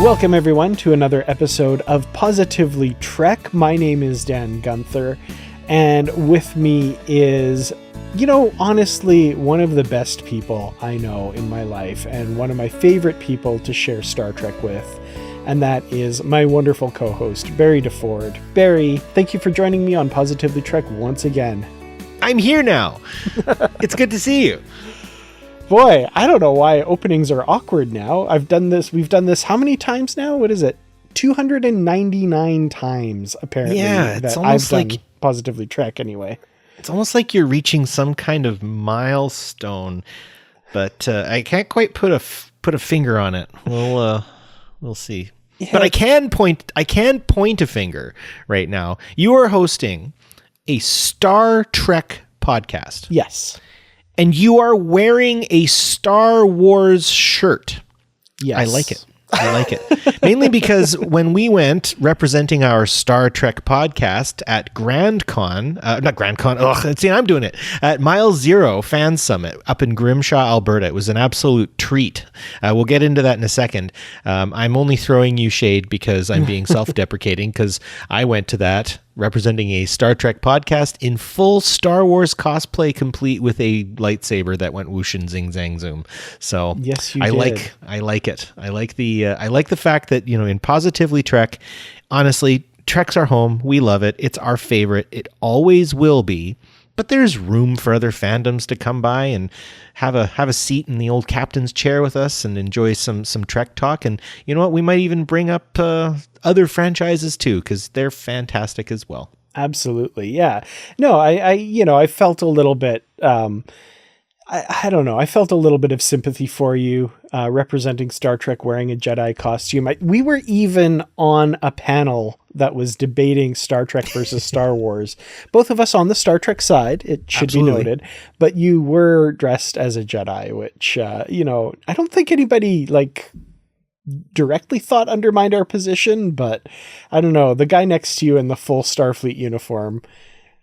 Welcome, everyone, to another episode of Positively Trek. My name is Dan Gunther, and with me is, honestly, one of the best people I know in my life, and one of my favorite people to share Star Trek with, and that is my wonderful co-host, Barry DeFord. Barry, thank you for joining me on Positively Trek once again. I'm here now. It's good to see you. Boy, I don't know why openings are awkward now. We've done this how many times now? What is it? 299 times, apparently. Yeah, it's that almost I've done like Positively Trek anyway. It's almost like you're reaching some kind of milestone, but I can't quite put a finger on it. We'll see. Yeah. But I can point a finger right now. You are hosting a Star Trek podcast. Yes. And you are wearing a Star Wars shirt. Yes. I like it. Mainly because when we went representing our Star Trek podcast at at Mile Zero Fan Summit up in Grimshaw, Alberta. It was an absolute treat. We'll get into that in a second. I'm only throwing you shade because I'm being self-deprecating, because I went to that representing a Star Trek podcast in full Star Wars cosplay, complete with a lightsaber that went whoosh and zing zang zoom. So yes, you I did. like it. I like the fact that, in Positively Trek, honestly, Trek's our home. We love it. It's our favorite. It always will be. But there's room for other fandoms to come by and have a seat in the old captain's chair with us and enjoy some Trek talk. And you know what? We might even bring up other franchises too, because they're fantastic as well. Absolutely, yeah. No, I felt a little bit. I don't know. I felt a little bit of sympathy for you representing Star Trek wearing a Jedi costume. We were even on a panel that was debating Star Trek versus Star Wars. Both of us on the Star Trek side, it should be noted. But you were dressed as a Jedi, which, I don't think anybody directly thought undermined our position. But I don't know. The guy next to you in the full Starfleet uniform,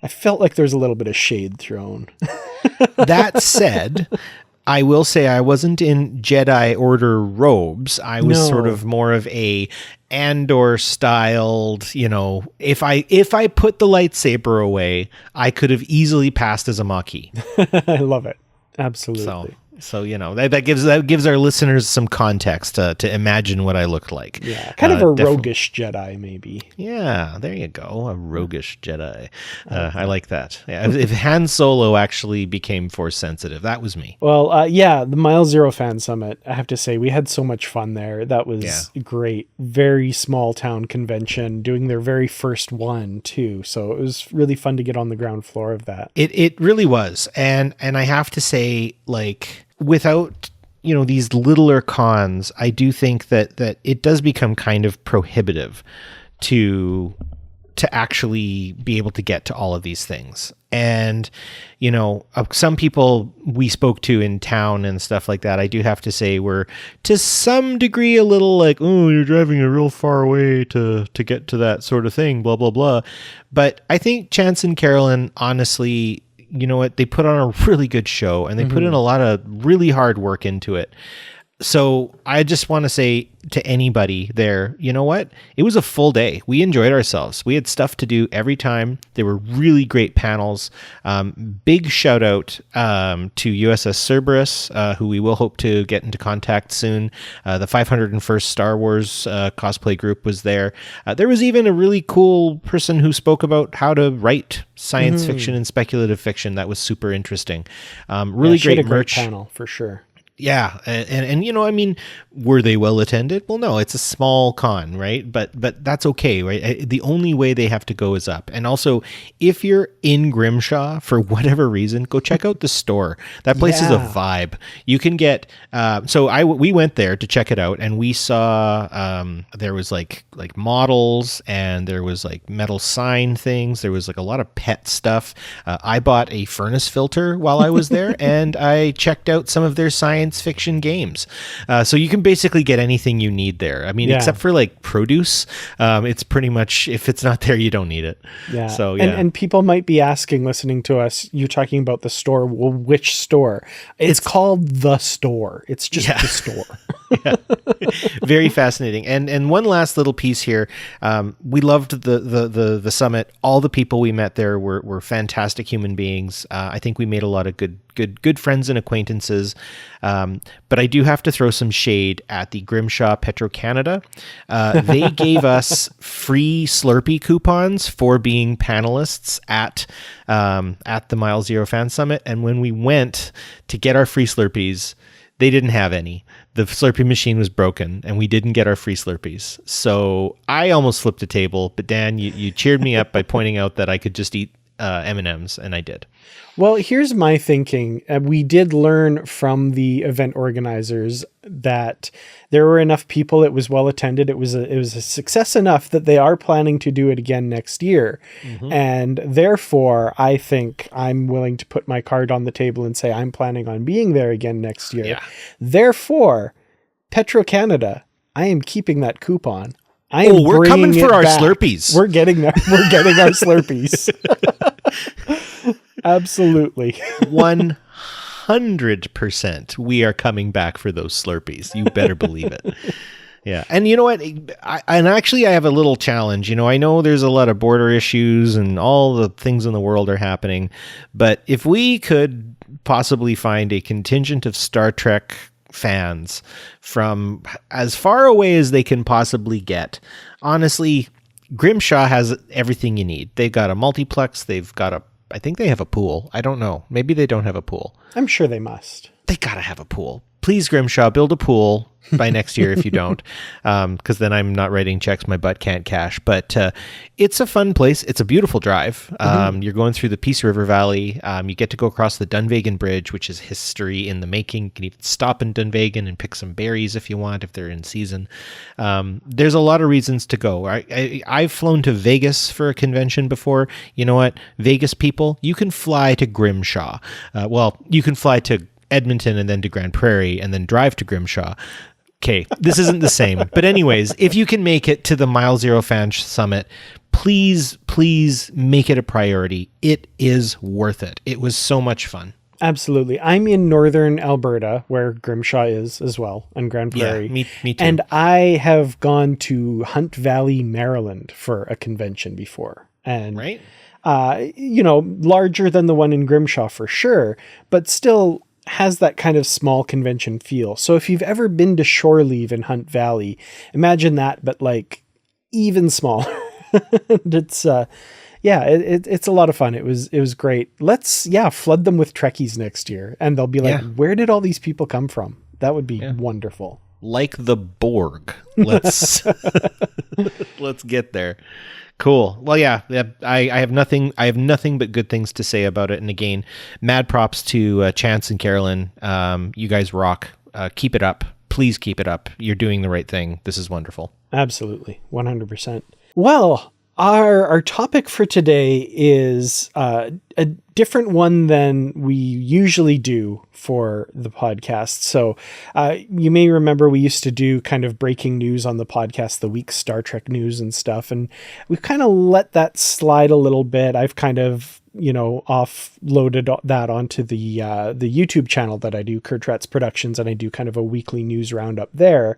I felt like there's a little bit of shade thrown. That said, I will say I wasn't in Jedi Order robes. I was sort of more of a Andor styled, if I put the lightsaber away, I could have easily passed as a Maquis. I love it. Absolutely. So that gives our listeners some context to imagine what I looked like. Yeah, kind of a roguish Jedi, maybe. Yeah, there you go, a roguish Jedi. I like that. Yeah, if Han Solo actually became Force sensitive, that was me. Well, the Mile Zero Fan Summit, I have to say, we had so much fun there. That was great. Very small town convention, doing their very first one too. So it was really fun to get on the ground floor of that. It really was, and I have to say, without these littler cons, I do think that it does become kind of prohibitive to actually be able to get to all of these things. And some people we spoke to in town and stuff like that, I do have to say, were to some degree a little like, oh, you're driving a real far way to get to that sort of thing, blah blah blah. But I think Chance and Carolyn, honestly, you know what? They put on a really good show, and they put in a lot of really hard work into it. So I just want to say to anybody there, you know what? It was a full day. We enjoyed ourselves. We had stuff to do every time. There were really great panels. Big shout out to USS Cerberus, who we will hope to get into contact soon. The 501st Star Wars cosplay group was there. There was even a really cool person who spoke about how to write science fiction and speculative fiction. That was super interesting. Really great merch. Great panel for sure. Yeah, and were they well attended? Well, no, it's a small con, right? But that's okay, right? The only way they have to go is up. And also, if you're in Grimshaw for whatever reason, go check out the store. That place is a vibe. You can get. We went there to check it out, and we saw there was like models, and there was like metal sign things. There was like a lot of pet stuff. I bought a furnace filter while I was there, and I checked out some of their science fiction games. So you can basically get anything you need there. Except for like produce. It's pretty much, if it's not there, you don't need it. Yeah. So yeah. And people might be asking, listening to us, you talking about the store. Well, which store? It's called The Store. It's just the store. Yeah. Very fascinating. And one last little piece here. We loved the summit. All the people we met there were fantastic human beings. I think we made a lot of good friends and acquaintances. But I do have to throw some shade at the Grimshaw Petro-Canada. They gave us free Slurpee coupons for being panelists at the Mile Zero Fan Summit. And when we went to get our free Slurpees, they didn't have any. The Slurpee machine was broken, and we didn't get our free Slurpees. So I almost flipped a table, but Dan, you cheered me up by pointing out that I could just eat M&Ms, and I did. Well, here's my thinking. We did learn from the event organizers that there were enough people. It was well attended. It was a success enough that they are planning to do it again next year. Mm-hmm. And therefore, I think I'm willing to put my card on the table and say I'm planning on being there again next year. Yeah. Therefore, Petro-Canada, I am keeping that coupon. We're coming for our Slurpees. We're getting our Slurpees. Absolutely. 100% we are coming back for those Slurpees. You better believe it. Yeah. And you know what? I have a little challenge. You know, I know there's a lot of border issues and all the things in the world are happening, but if we could possibly find a contingent of Star Trek fans from as far away as they can possibly get, honestly, Grimshaw has everything you need. They've got a multiplex. I think they have a pool. I don't know. Maybe they don't have a pool. I'm sure they must. They got to have a pool. Please, Grimshaw, build a pool by next year if you don't, because then I'm not writing checks my butt can't cash. But it's a fun place. It's a beautiful drive. You're going through the Peace River Valley. You get to go across the Dunvegan Bridge, which is history in the making. You can even stop in Dunvegan and pick some berries if you want, if they're in season. There's a lot of reasons to go. I've flown to Vegas for a convention before. You know what? Vegas people, you can fly to Grimshaw. You can fly to Edmonton and then to Grand Prairie and then drive to Grimshaw. Okay, this isn't the same. But anyways, if you can make it to the Mile Zero Fan Summit, please make it a priority. It is worth it. It was so much fun. Absolutely. I'm in northern Alberta, where Grimshaw is as well, and Grand Prairie. Yeah, me too. And I have gone to Hunt Valley, Maryland for a convention before. And right? Larger than the one in Grimshaw for sure, but still has that kind of small convention feel. So if you've ever been to Shore Leave in Hunt Valley, imagine that, but like even smaller. It's it's a lot of fun. It was great. Let's flood them with Trekkies next year, and they'll be like, where did all these people come from? That would be wonderful. Like the Borg. Let's get there. Cool. Well, I have nothing but good things to say about it. And again, mad props to Chance and Carolyn. You guys rock. Keep it up. Please keep it up. You're doing the right thing. This is wonderful. Absolutely. 100%. Well, our topic for today is a different one than we usually do for the podcast. So you may remember we used to do kind of breaking news on the podcast, the week's Star Trek news and stuff. And we've kind of let that slide a little bit. I've kind of, offloaded that onto the YouTube channel that I do, Kurtrat's Productions, and I do kind of a weekly news roundup there.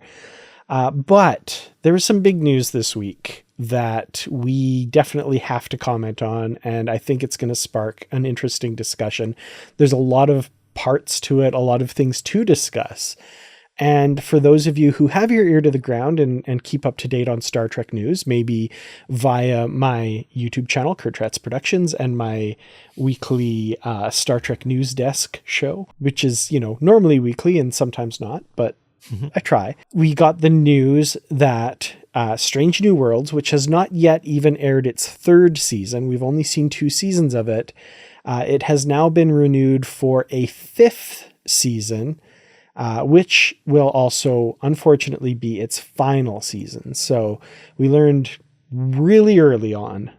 But there was some big news this week that we definitely have to comment on, and I think it's going to spark an interesting discussion. There's a lot of parts to it, a lot of things to discuss. And for those of you who have your ear to the ground and keep up to date on Star Trek news, maybe via my YouTube channel, Kurtrat's Productions, and my weekly Star Trek News Desk show, which is, normally weekly and sometimes not, but I try. We got the news that Strange New Worlds, which has not yet even aired its third season, we've only seen 2 seasons of it, it has now been renewed for a 5th season, which will also, unfortunately, be its final season. So we learned really early on,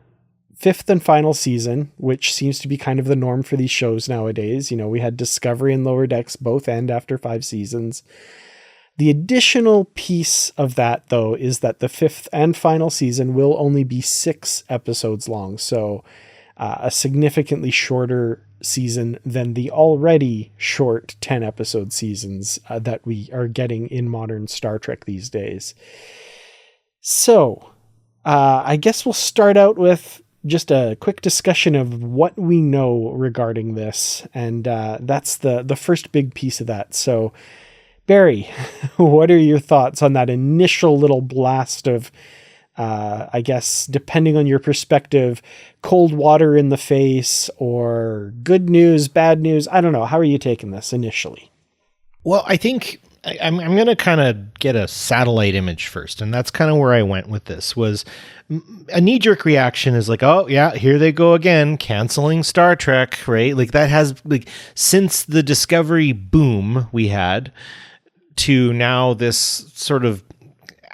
5th and final season, which seems to be kind of the norm for these shows nowadays. We had Discovery and Lower Decks both end after 5 seasons. The additional piece of that, though, is that the 5th and final season will only be 6 episodes long. So a significantly shorter season than the already short 10 episode seasons that we are getting in modern Star Trek these days. So I guess we'll start out with just a quick discussion of what we know regarding this. And that's the first big piece of that. So Barry, what are your thoughts on that initial little blast of, I guess, depending on your perspective, cold water in the face or good news, bad news? I don't know. How are you taking this initially? Well, I think I'm going to kind of get a satellite image first. And that's kind of where I went with this. Was a knee-jerk reaction is like, oh, yeah, here they go again, canceling Star Trek, right? Like that has, like, since the Discovery boom we had to now this sort of,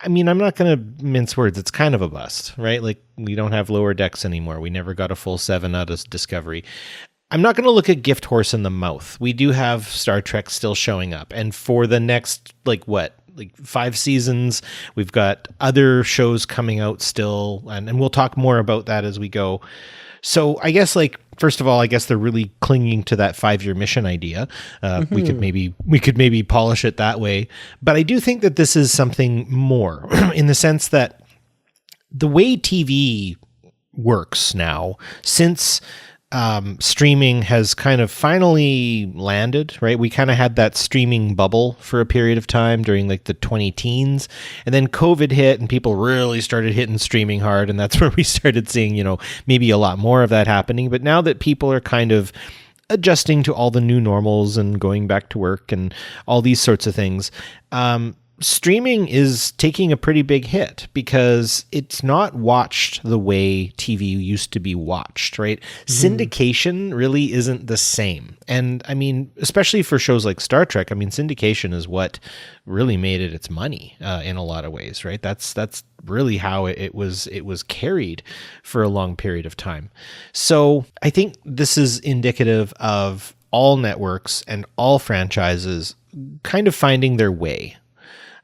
I mean, I'm not going to mince words. It's kind of a bust, right? Like we don't have Lower Decks anymore. We never got a full 7 out of Discovery. I'm not going to look at gift horse in the mouth. We do have Star Trek still showing up. And for the next, like 5 seasons, we've got other shows coming out still. And we'll talk more about that as we go. So I guess, like, first of all, I guess they're really clinging to that 5-year mission idea. We could maybe polish it that way. But I do think that this is something more in the sense that the way TV works now, since streaming has kind of finally landed, right? We kind of had that streaming bubble for a period of time during like the 2010s, and then COVID hit and people really started hitting streaming hard. And that's where we started seeing, maybe a lot more of that happening. But now that people are kind of adjusting to all the new normals and going back to work and all these sorts of things, streaming is taking a pretty big hit because it's not watched the way TV used to be watched, right? Syndication really isn't the same. And I mean, especially for shows like Star Trek, I mean, syndication is what really made it its money in a lot of ways, right? That's really how it was carried for a long period of time. So I think this is indicative of all networks and all franchises kind of finding their way.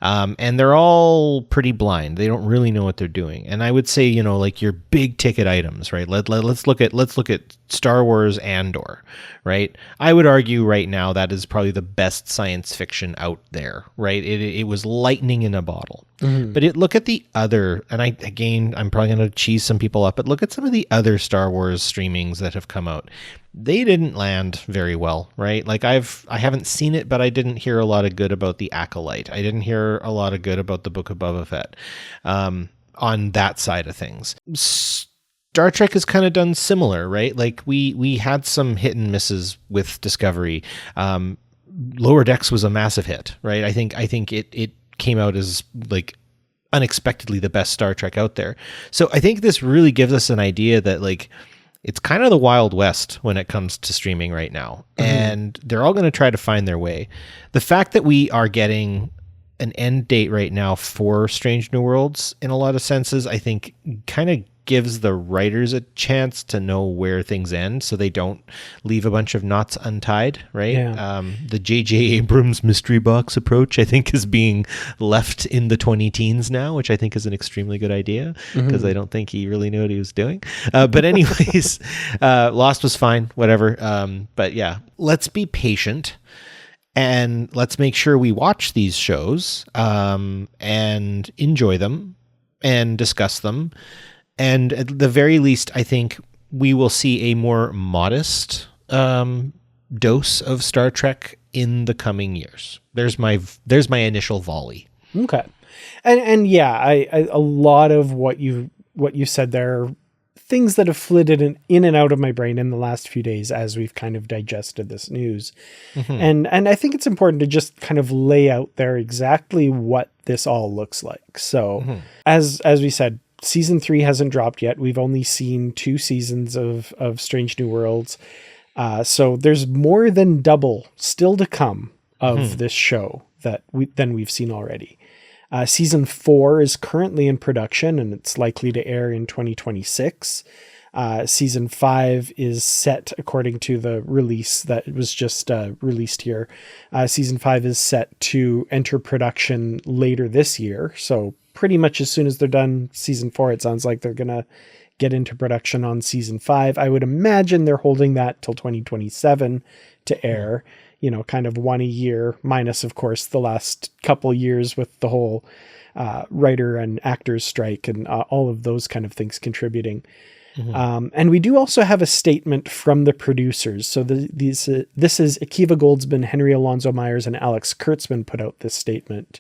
And they're all pretty blind. They don't really know what they're doing. And I would say, like your big ticket items, right? Let's look at Star Wars Andor, right? I would argue right now that is probably the best science fiction out there, right? It was lightning in a bottle. But look at the other, and I'm probably going to cheese some people up, but look at some of the other Star Wars streamings that have come out. They didn't land very well, right? Like I haven't seen it, but I didn't hear a lot of good about The Acolyte. I didn't hear a lot of good about The Book of Boba Fett on that side of things. Star Trek has kind of done similar, right? Like we had some hit and misses with Discovery. Lower Decks was a massive hit, right? I think it came out as like unexpectedly the best Star Trek out there. So I think this really gives us an idea that like it's kind of the Wild West when it comes to streaming right now. And they're all going to try to find their way. The fact that we are getting an end date right now for Strange New Worlds in a lot of senses, I think kind of gives the writers a chance to know where things end so they don't leave a bunch of knots untied, right? Yeah. The J.J. Abrams mystery box approach, I think, is being left in the 2010s now, which I think is an extremely good idea because I don't think he really knew what he was doing. But anyways, Lost was fine, whatever. But yeah, let's be patient. And let's make sure we watch these shows and enjoy them and discuss them. And at the very least, I think we will see a more modest dose of Star Trek in the coming years. There's my initial volley. Okay, and yeah, I a lot of what you said there are things that have flitted in and out of my brain in the last few days as we've kind of digested this news, and I think it's important to just kind of lay out there exactly what this all looks like. So, as we said. Season 3 hasn't dropped yet. We've only seen 2 seasons of Strange New Worlds. So there's more than double still to come of this show than we've seen already. Season 4 is currently in production and it's likely to air in 2026. Season 5 is set according to the release that was just released here. Season 5 is set to enter production later this year. So pretty much as soon as they're done season 4, it sounds like they're going to get into production on season 5. I would imagine they're holding that till 2027 to air, kind of one a year, minus, of course, the last couple years with the whole writer and actors strike and all of those kind of things contributing. And we do also have a statement from the producers. So this is Akiva Goldsman, Henry Alonso Myers, and Alex Kurtzman put out this statement.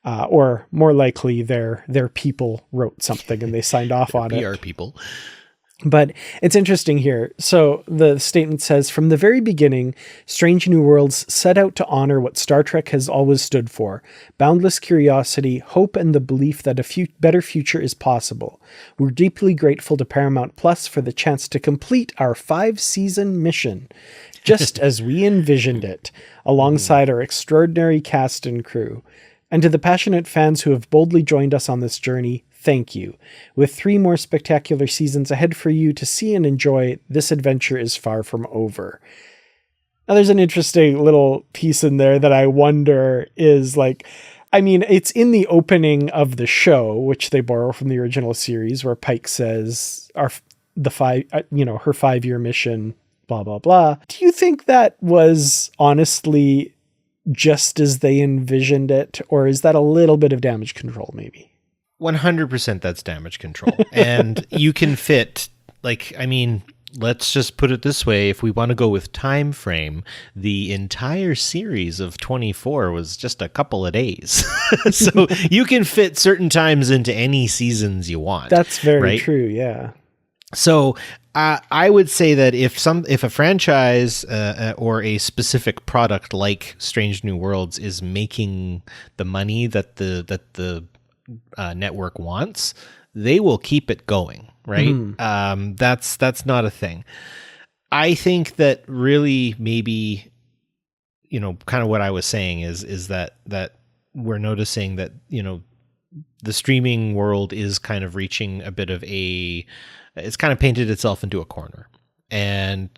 Or more likely their people wrote something and they signed off on it. PR people. But it's interesting here. So the statement says, from the very beginning, Strange New Worlds set out to honor what Star Trek has always stood for: boundless curiosity, hope, and the belief that a better future is possible. We're deeply grateful to Paramount Plus for the chance to complete our 5-season mission, just as we envisioned it, alongside our extraordinary cast and crew. And to the passionate fans who have boldly joined us on this journey, thank you. With 3 more spectacular seasons ahead for you to see and enjoy, this adventure is far from over. Now, there's an interesting little piece in there that I wonder is it's in the opening of the show, which they borrow from the original series, where Pike says, her 5-year mission, blah, blah, blah. Do you think that was honestly just as they envisioned it, or is that a little bit of damage control maybe? 100% that's damage control. And you can fit, let's just put it this way. If we want to go with time frame, the entire series of 24 was just a couple of days. So you can fit certain times into any seasons you want. That's very right? true, yeah. So I would say that if a franchise or a specific product like Strange New Worlds is making the money that the network wants, they will keep it going, right? That's not a thing. I think that really maybe, kind of what I was saying is that we're noticing that, the streaming world is kind of reaching a bit of it's kind of painted itself into a corner. And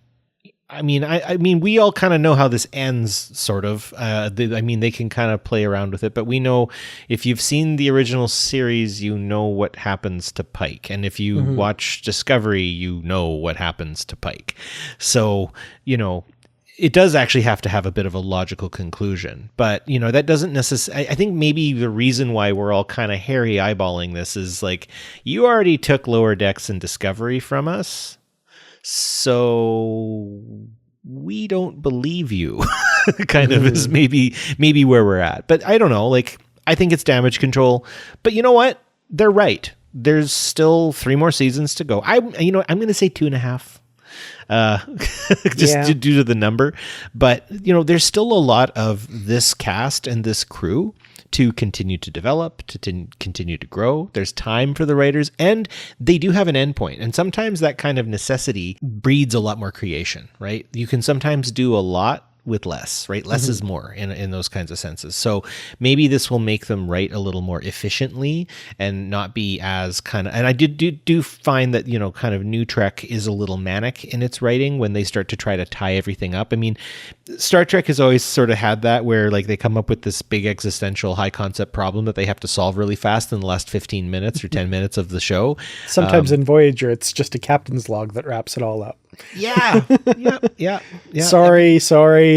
I mean, we all kind of know how this ends, sort of. They can kind of play around with it, but we know if you've seen the original series, you know what happens to Pike. And if you watch Discovery, you know what happens to Pike. So, it does actually have to have a bit of a logical conclusion, but that doesn't necessarily, I think maybe the reason why we're all kind of hairy eyeballing this is you already took Lower Decks and Discovery from us, so we don't believe you kind of is maybe where we're at. But I don't know, I think it's damage control, but you know what? They're right. There's still 3 more seasons to go. I'm going to say 2.5. Due to the number, but there's still a lot of this cast and this crew to continue to develop, to continue to grow. There's time for the writers, and they do have an endpoint. And sometimes that kind of necessity breeds a lot more creation, right? You can sometimes do a lot with less, right? Less is more in those kinds of senses. So maybe this will make them write a little more efficiently and not be as kind of, and I do find that, kind of New Trek is a little manic in its writing when they start to try to tie everything up. I mean, Star Trek has always sort of had that where they come up with this big existential high concept problem that they have to solve really fast in the last 15 minutes or 10 minutes of the show. Sometimes in Voyager, it's just a captain's log that wraps it all up. Yeah. Yeah. Sorry.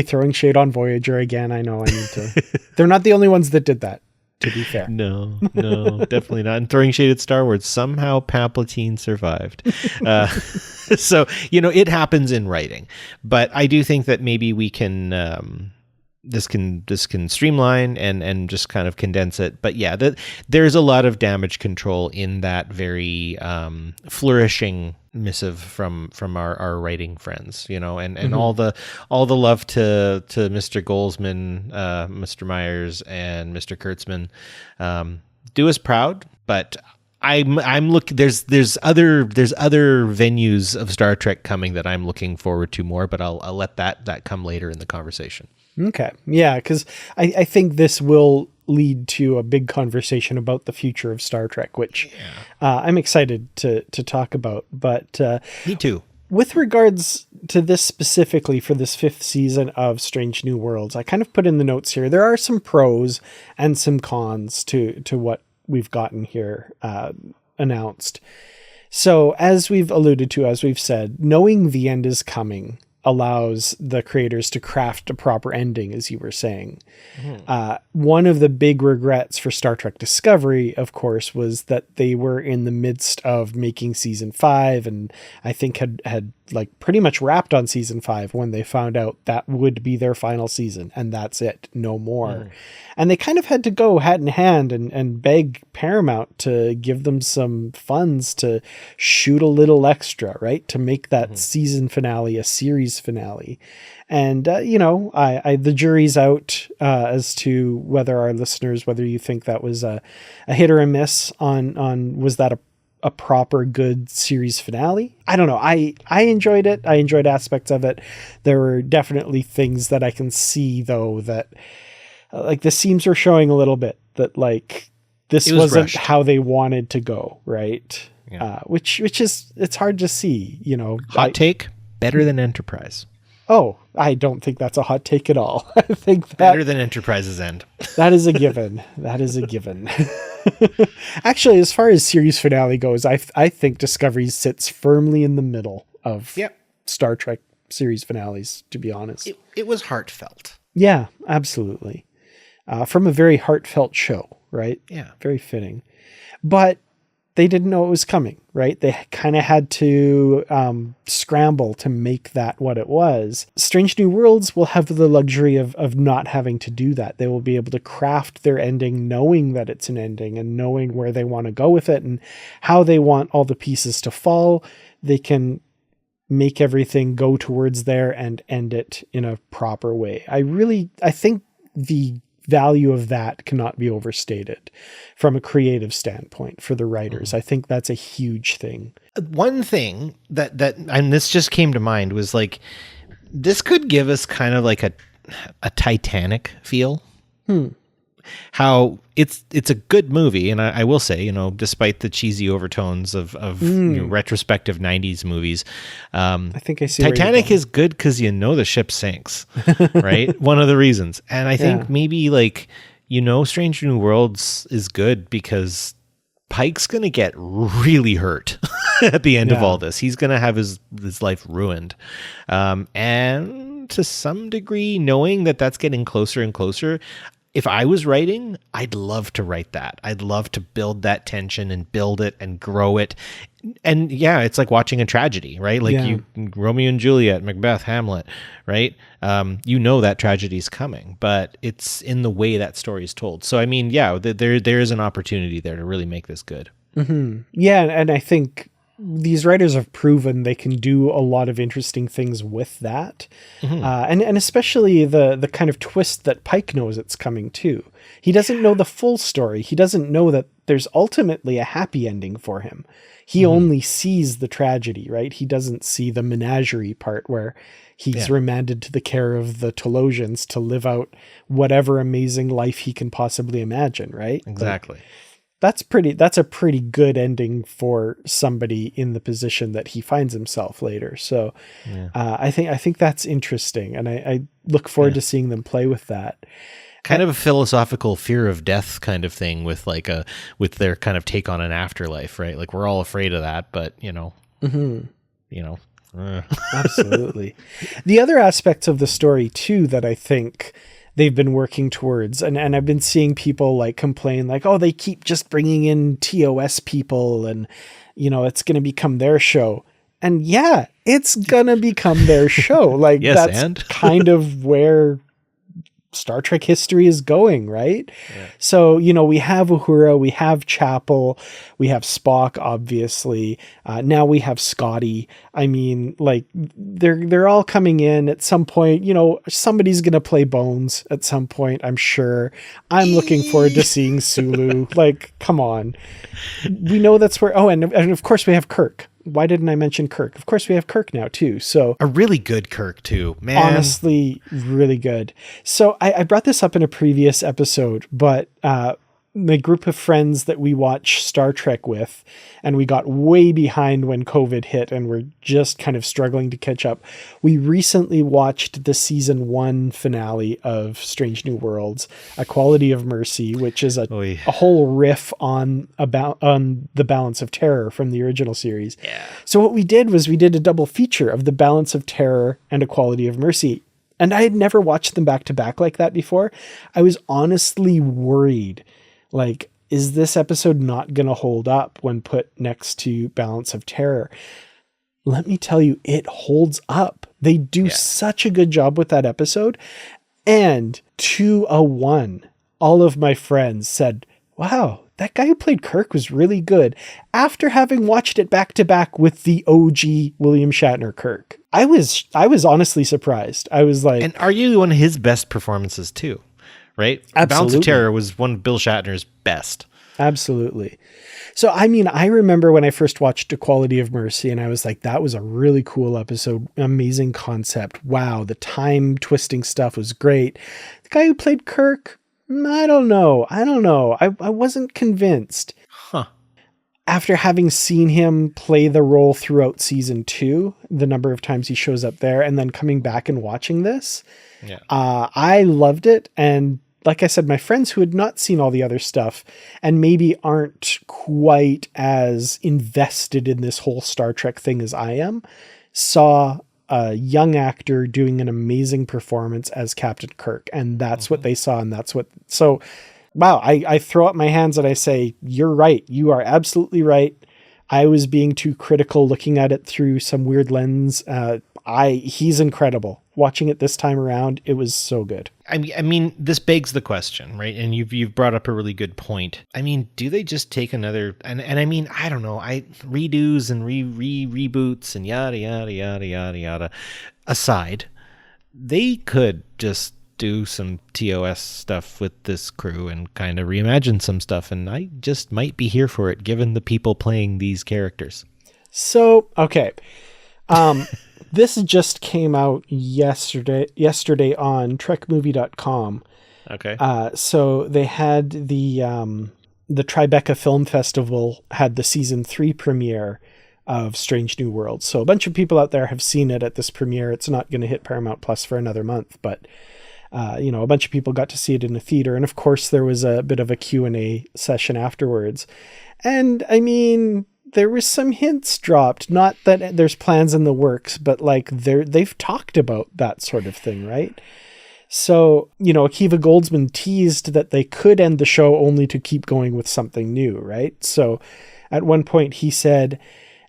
Throwing shade on Voyager again. I know I need to. They're not the only ones that did that, to be fair. No, definitely not. And throwing shade at Star Wars, somehow Palpatine survived. So, it happens in writing. But I do think that maybe we can... This can streamline and just kind of condense it. But yeah, there's a lot of damage control in that very flourishing missive from our writing friends, and all the love to Mr. Goldsman, Mr. Myers, and Mr. Kurtzman. Do us proud, but I'm looking. There's other venues of Star Trek coming that I'm looking forward to more, but I'll let that come later in the conversation. Okay. Yeah, because I think this will lead to a big conversation about the future of Star Trek, which I'm excited to talk about. But me too. With regards to this specifically for this 5th season of Strange New Worlds, I kind of put in the notes here. There are some pros and some cons to what we've gotten here announced. So as we've alluded to, as we've said, knowing the end is coming allows the creators to craft a proper ending, as you were saying. One of the big regrets for Star Trek Discovery, of course, was that they were in the midst of making season 5, and I think had like pretty much wrapped on season 5 when they found out that would be their final season, and that's it, no more. And they kind of had to go hat in hand and beg Paramount to give them some funds to shoot a little extra, right? To make that season finale a series finale. And, the jury's out as to whether our listeners, whether you think that was a hit or a miss on was that a proper good series finale. I don't know. I enjoyed it. I enjoyed aspects of it. There were definitely things that I can see, though, that like the seams were showing a little bit that like this wasn't rushed. How they wanted to go, right? Yeah. Which is, it's hard to see, Hot take, better than Enterprise. Oh, I don't think that's a hot take at all. I think that better than Enterprise's end. That is a given. That is a given. Actually, as far as series finale goes, I think Discovery sits firmly in the middle of Star Trek series finales, to be honest. It was heartfelt. Yeah, absolutely. From a very heartfelt show, right? Yeah. Very fitting. But they didn't know it was coming, right? They kind of had to scramble to make that what it was. Strange New Worlds will have the luxury of not having to do that. They will be able to craft their ending knowing that it's an ending and knowing where they want to go with it and how they want all the pieces to fall. They can make everything go towards there and end it in a proper way. I think the value of that cannot be overstated from a creative standpoint for the writers. I think that's a huge thing. One thing that and this just came to mind was like, this could give us kind of like a Titanic feel. How it's a good movie, and I will say, despite the cheesy overtones of retrospective 90s movies, I think I see Titanic is good because the ship sinks, right? One of the reasons. And I think maybe like, Strange New Worlds is good because Pike's going to get really hurt at the end of all this. He's going to have his life ruined. And to some degree, knowing that that's getting closer and closer, if I was writing, I'd love to write that. I'd love to build that tension and build it and grow it. And it's like watching a tragedy, right? Like Romeo and Juliet, Macbeth, Hamlet, right? That tragedy's coming, but it's in the way that story is told. So, I mean, there is an opportunity there to really make this good. Mm-hmm. Yeah. And I think these writers have proven they can do a lot of interesting things with that. And especially the kind of twist that Pike knows it's coming to. He doesn't know the full story. He doesn't know that there's ultimately a happy ending for him. He only sees the tragedy, right? He doesn't see the menagerie part where he's remanded to the care of the Telosians to live out whatever amazing life he can possibly imagine, right? Exactly. That's a pretty good ending for somebody in the position that he finds himself later. So I think that's interesting. And I look forward to seeing them play with that. Kind of a philosophical fear of death kind of thing with with their kind of take on an afterlife, right? Like we're all afraid of that, but Absolutely. The other aspects of the story too, that I think they've been working towards. And I've been seeing people like complain like, oh, they keep just bringing in TOS people and, it's going to become their show. And it's going to become their show. Like that's kind of where Star Trek history is going, right? Yeah. So, we have Uhura, we have Chapel, we have Spock, obviously. Now we have Scotty. I mean, like they're all coming in at some point. Somebody's gonna play Bones at some point, I'm sure. I'm looking forward to seeing Sulu. Like, come on. We know that's where. Oh, and of course we have Kirk. Why didn't I mention Kirk? Of course we have Kirk now too. So a really good Kirk too, man. Honestly, really good. So I brought this up in a previous episode, but my group of friends that we watch Star Trek with, and we got way behind when COVID hit and we're just kind of struggling to catch up. We recently watched the season 1 finale of Strange New Worlds, A Quality of Mercy, which is a whole riff on the Balance of Terror from the original series. Yeah. So what we did was we did a double feature of the Balance of Terror and A Quality of Mercy. And I had never watched them back to back like that before. I was honestly worried. Like, is this episode not going to hold up when put next to Balance of Terror? Let me tell you, it holds up. They do such a good job with that episode. And 2-1, all of my friends said, wow, that guy who played Kirk was really good, after having watched it back to back with the OG William Shatner Kirk. I was honestly surprised. I was like... And arguably one of his best performances too. Right? Absolutely. Balance of Terror was one of Bill Shatner's best. Absolutely. So, I mean, I remember when I first watched A Quality of Mercy and I was like, that was a really cool episode. Amazing concept. Wow. The time twisting stuff was great. The guy who played Kirk, I don't know. I wasn't convinced. Huh. After having seen him play the role throughout season 2, the number of times he shows up there, and then coming back and watching this, I loved it. And like I said, my friends who had not seen all the other stuff and maybe aren't quite as invested in this whole Star Trek thing as I am, saw a young actor doing an amazing performance as Captain Kirk. And that's what they saw. And so wow, I throw up my hands and I say, you're right. You are absolutely right. I was being too critical, looking at it through some weird lens. He's incredible. Watching it this time around, it was so good. I mean, this begs the question, right? And you've brought up a really good point. I mean, do they just take another, and I mean, I don't know, redos and reboots and yada, yada, yada, yada, yada aside, they could just do some TOS stuff with this crew and kind of reimagine some stuff. And I just might be here for it, given the people playing these characters. So, okay. This just came out yesterday on trekmovie.com. Okay. So they had the Tribeca Film Festival had the season 3 premiere of Strange New Worlds. So a bunch of people out there have seen it at this premiere. It's not going to hit Paramount Plus for another month, but a bunch of people got to see it in the theater. And of course there was a bit of a Q&A session afterwards. And I mean, there was some hints dropped, not that there's plans in the works, but like they've talked about that sort of thing, right? So, Akiva Goldsman teased that they could end the show only to keep going with something new, right? So at one point he said,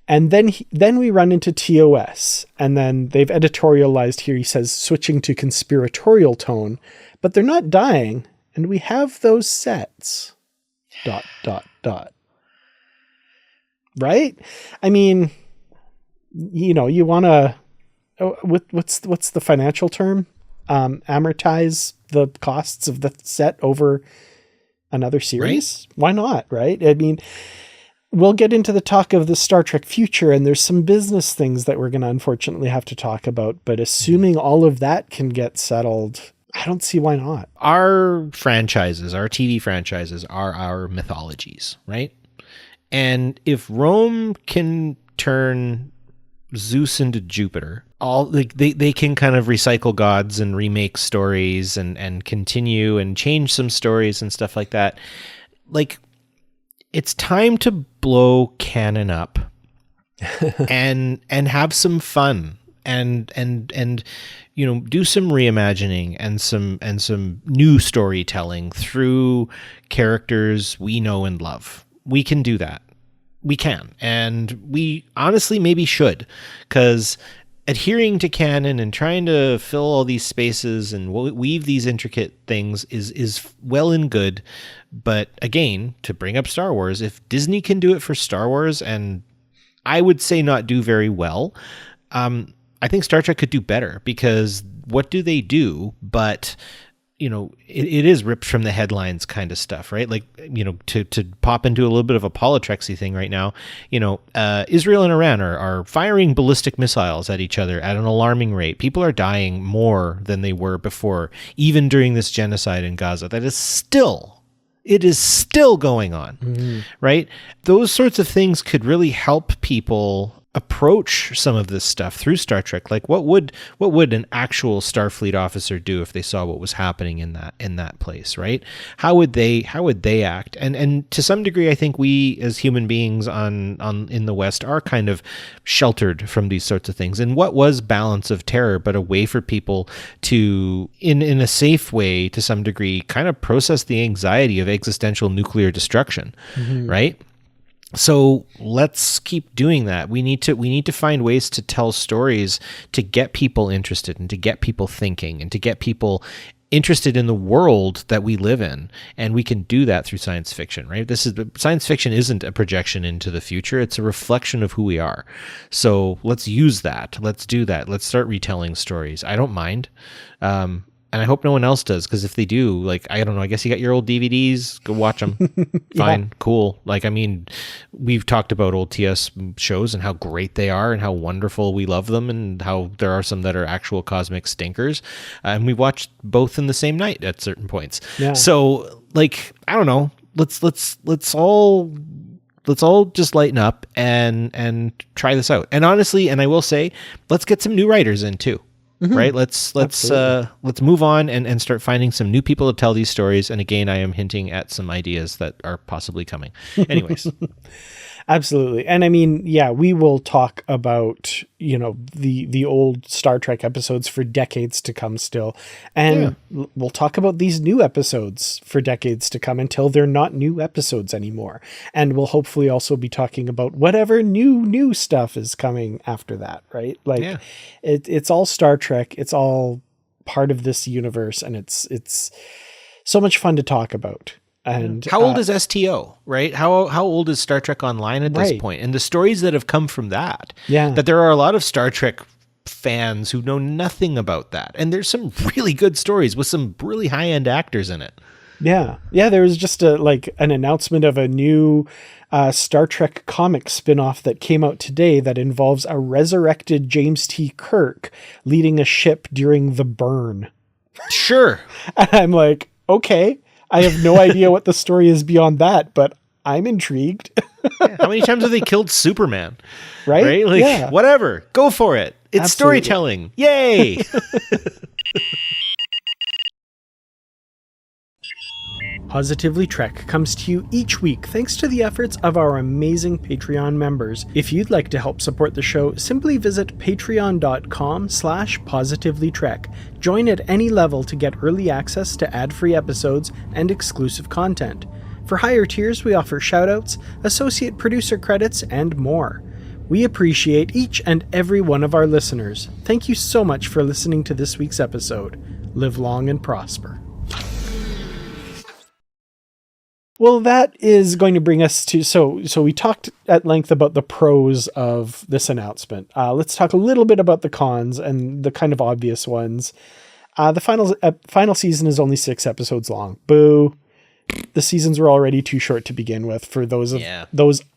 and then we run into TOS, and then they've editorialized here. He says, switching to conspiratorial tone, but they're not dying, and we have those sets, ... Right? I mean, you want to, what's the financial term? Amortize the costs of the set over another series? Right? Why not? Right? I mean, we'll get into the talk of the Star Trek future, and there's some business things that we're going to unfortunately have to talk about, but assuming all of that can get settled, I don't see why not. Our franchises, our TV franchises are our mythologies, right? And if Rome can turn Zeus into Jupiter, they can kind of recycle gods and remake stories and continue and change some stories and stuff like that. Like, it's time to blow canon up and have some fun and do some reimagining and some new storytelling through characters we know and love. We can do that. We can. And we honestly maybe should, because adhering to canon and trying to fill all these spaces and weave these intricate things is well and good. But again, to bring up Star Wars, if Disney can do it for Star Wars, and I would say not do very well, I think Star Trek could do better, because what do they do but it is ripped from the headlines kind of stuff, right? Like, to pop into a little bit of a politrexy thing right now, Israel and Iran are firing ballistic missiles at each other at an alarming rate. People are dying more than they were before, even during this genocide in Gaza. That is still It is still going on, right? Those sorts of things could really help people approach some of this stuff through Star Trek. Like what would an actual Starfleet officer do if they saw what was happening in that place, right? How would they act? And to some degree, I think we as human beings in the West are kind of sheltered from these sorts of things. And what was Balance of Terror but a way for people to, in a safe way, to some degree, kind of process the anxiety of existential nuclear destruction, right? So let's keep doing that. We need to find ways to tell stories to get people interested and to get people thinking and to get people interested in the world that we live in. And we can do that through science fiction, right? Science fiction isn't a projection into the future. It's a reflection of who we are. So let's use that. Let's do that. Let's start retelling stories. I don't mind. And I hope no one else does, because if they do, like, I don't know, I guess you got your old DVDs, go watch them. Fine, cool. Like, I mean, we've talked about old TS shows and how great they are and how wonderful we love them and how there are some that are actual cosmic stinkers. And we watched both in the same night at certain points. Yeah. So, like, I don't know, let's all just lighten up and try this out. And honestly, and I will say, let's get some new writers in too. Right. Let's move on and start finding some new people to tell these stories. And again, I am hinting at some ideas that are possibly coming. Anyways. Absolutely. And I mean, yeah, we will talk about, the old Star Trek episodes for decades to come still. And we'll talk about these new episodes for decades to come until they're not new episodes anymore. And we'll hopefully also be talking about whatever new stuff is coming after that, right? Like it's all Star Trek. It's all part of this universe. And it's so much fun to talk about. And how old is STO, right? How old is Star Trek Online at this point? And the stories that have come from that, that there are a lot of Star Trek fans who know nothing about that. And there's some really good stories with some really high-end actors in it. Yeah. Yeah, there was just an announcement of a new Star Trek comic spinoff that came out today that involves a resurrected James T. Kirk leading a ship during the burn. Sure. And I'm like, okay. I have no idea what the story is beyond that, but I'm intrigued. How many times have they killed Superman? Right? Like, whatever. Go for it. It's Absolutely. Storytelling. Yay! Positively Trek comes to you each week thanks to the efforts of our amazing Patreon members. If you'd like to help support the show, simply visit patreon.com/positivelytrek. Join at any level to get early access to ad-free episodes and exclusive content. For higher tiers, we offer shoutouts, associate producer credits, and more. We appreciate each and every one of our listeners. Thank you so much for listening to this week's episode. Live long and prosper. Well, that is going to bring us to, so we talked at length about the pros of this announcement. Let's talk a little bit about the cons and the kind of obvious ones. The final season is only 6 episodes long. Boo. The seasons were already too short to begin with for those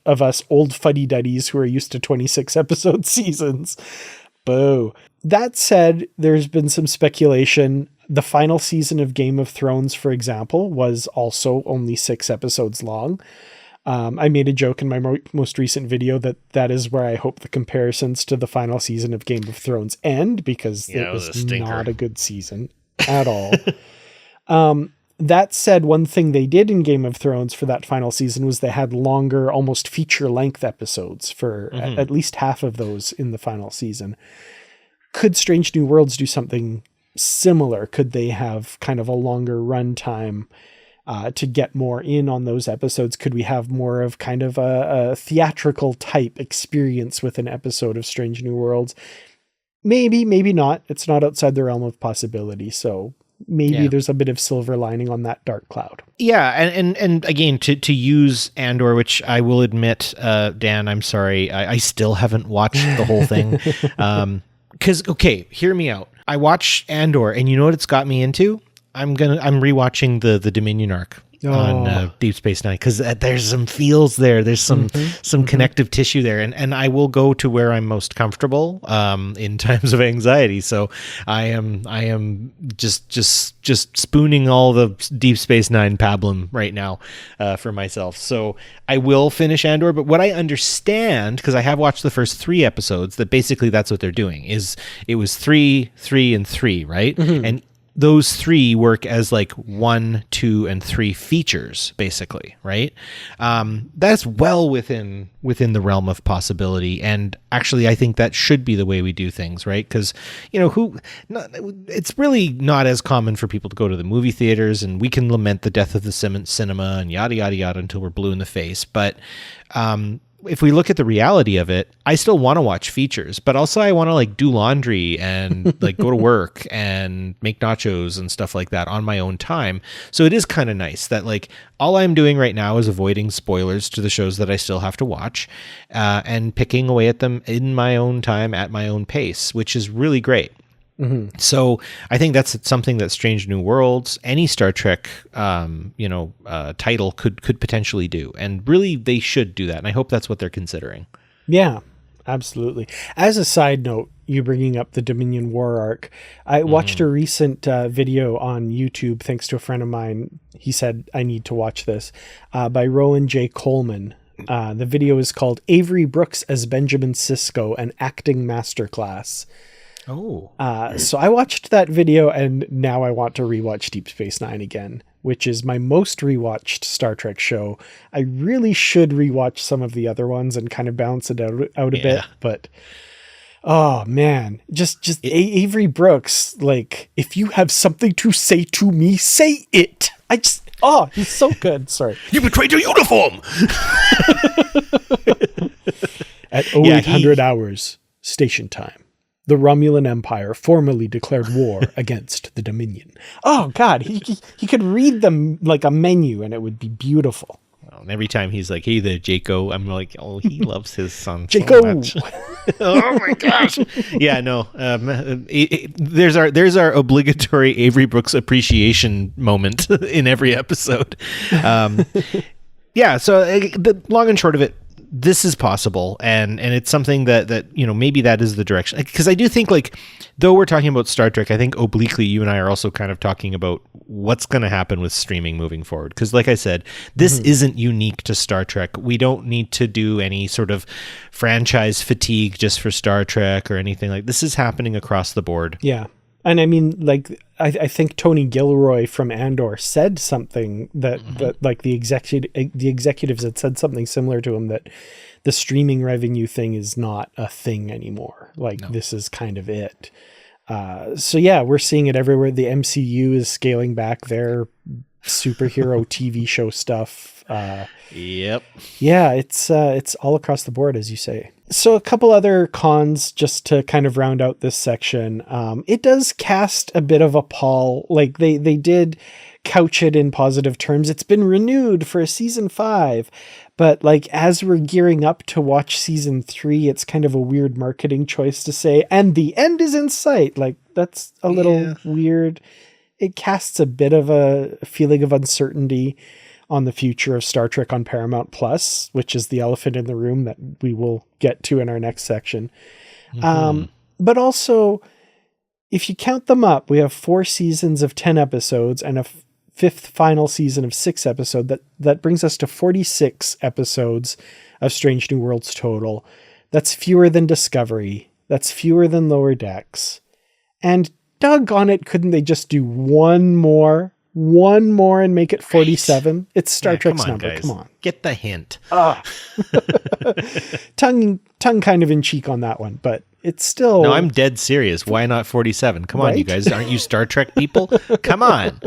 of us old fuddy-duddies who are used to 26 episode seasons. Boo. That said, there's been some speculation. The final season of Game of Thrones, for example, was also only 6 episodes long. I made a joke in my most recent video that is where I hope the comparisons to the final season of Game of Thrones end, because it was not a good season at all. That said, one thing they did in Game of Thrones for that final season was they had longer, almost feature-length episodes for at least half of those in the final season. Could Strange New Worlds do something similar? Could they have kind of a longer runtime to get more in on those episodes? Could we have more of kind of a theatrical type experience with an episode of Strange New Worlds? Maybe, maybe not. It's not outside the realm of possibility. So maybe there's a bit of silver lining on that dark cloud. Yeah. And again, to use Andor, which I will admit, Dan, I'm sorry, I still haven't watched the whole thing. Because, okay, hear me out. I watched Andor, and you know what it's got me into? I'm rewatching the Dominion arc Deep Space Nine, because there's some feels there. There's some connective tissue there, and I will go to where I'm most comfortable in times of anxiety. So I am just spooning all the Deep Space Nine pablum right now for myself. So I will finish Andor, but what I understand, because I have watched the first 3 episodes, that basically that's what they're doing. Is it was 3, 3, and 3, right? And those 3 work as like 1, 2, and 3 features, basically, right? That's well within the realm of possibility, and actually, I think that should be the way we do things, right? Because it's really not as common for people to go to the movie theaters, and we can lament the death of the cinema and yada yada yada until we're blue in the face, but if we look at the reality of it, I still want to watch features, but also I want to like do laundry and like go to work and make nachos and stuff like that on my own time. So it is kind of nice that like all I'm doing right now is avoiding spoilers to the shows that I still have to watch and picking away at them in my own time at my own pace, which is really great. So I think that's something that Strange New Worlds, any Star Trek, title could potentially do, and really they should do that. And I hope that's what they're considering. Yeah, absolutely. As a side note, you bringing up the Dominion War arc, I watched a recent video on YouTube, thanks to a friend of mine. He said, I need to watch this, by Rowan J. Coleman. The video is called Avery Brooks as Benjamin Sisko, an acting masterclass. So I watched that video, and now I want to rewatch Deep Space Nine again, which is my most rewatched Star Trek show. I really should rewatch some of the other ones and kind of balance it out a bit, but oh man, just Avery Brooks, like, if you have something to say to me, say it. He's so good. Sorry. You betrayed your uniform. At 0800 hours station time, the Romulan Empire formally declared war against the Dominion. Oh God, he could read them like a menu, and it would be beautiful. And every time he's like, "Hey there, Jaco," I'm like, "Oh, he loves his son Jaco." So much." Oh my gosh! Yeah, no. There's our obligatory Avery Brooks appreciation moment in every episode. Yeah. So the long and short of it, this is possible, and it's something that maybe that is the direction, because I do think, like, though we're talking about Star Trek, I think obliquely you and I are also kind of talking about what's going to happen with streaming moving forward, because like I said, this isn't unique to Star Trek. We don't need to do any sort of franchise fatigue just for Star Trek or anything. Like, this is happening across the board. Yeah. And I mean, like, I think Tony Gilroy from Andor said something that like the executives had said something similar to him, that the streaming revenue thing is not a thing anymore. Like, this is kind of it. So yeah, we're seeing it everywhere. The MCU is scaling back their superhero TV show stuff. Yep. Yeah, it's all across the board, as you say. So a couple other cons, just to kind of round out this section. It does cast a bit of a pall. Like, they did couch it in positive terms. It's been renewed for season 5, but like, as we're gearing up to watch season 3, it's kind of a weird marketing choice to say, and the end is in sight. Like, that's a little weird. It casts a bit of a feeling of uncertainty on the future of Star Trek on Paramount Plus, which is the elephant in the room that we will get to in our next section. But also, if you count them up, we have 4 seasons of 10 episodes and a 5th final season of 6 episodes. That brings us to 46 episodes of Strange New Worlds total. That's fewer than Discovery. That's fewer than Lower Decks. And doggone it, couldn't they just do one more and make it 47? Right. It's Star Trek's number. Guys. Come on. Get the hint. Tongue kind of in cheek on that one, but it's still... No, I'm dead serious. Why not 47? Come on, you guys. Aren't you Star Trek people? Come on.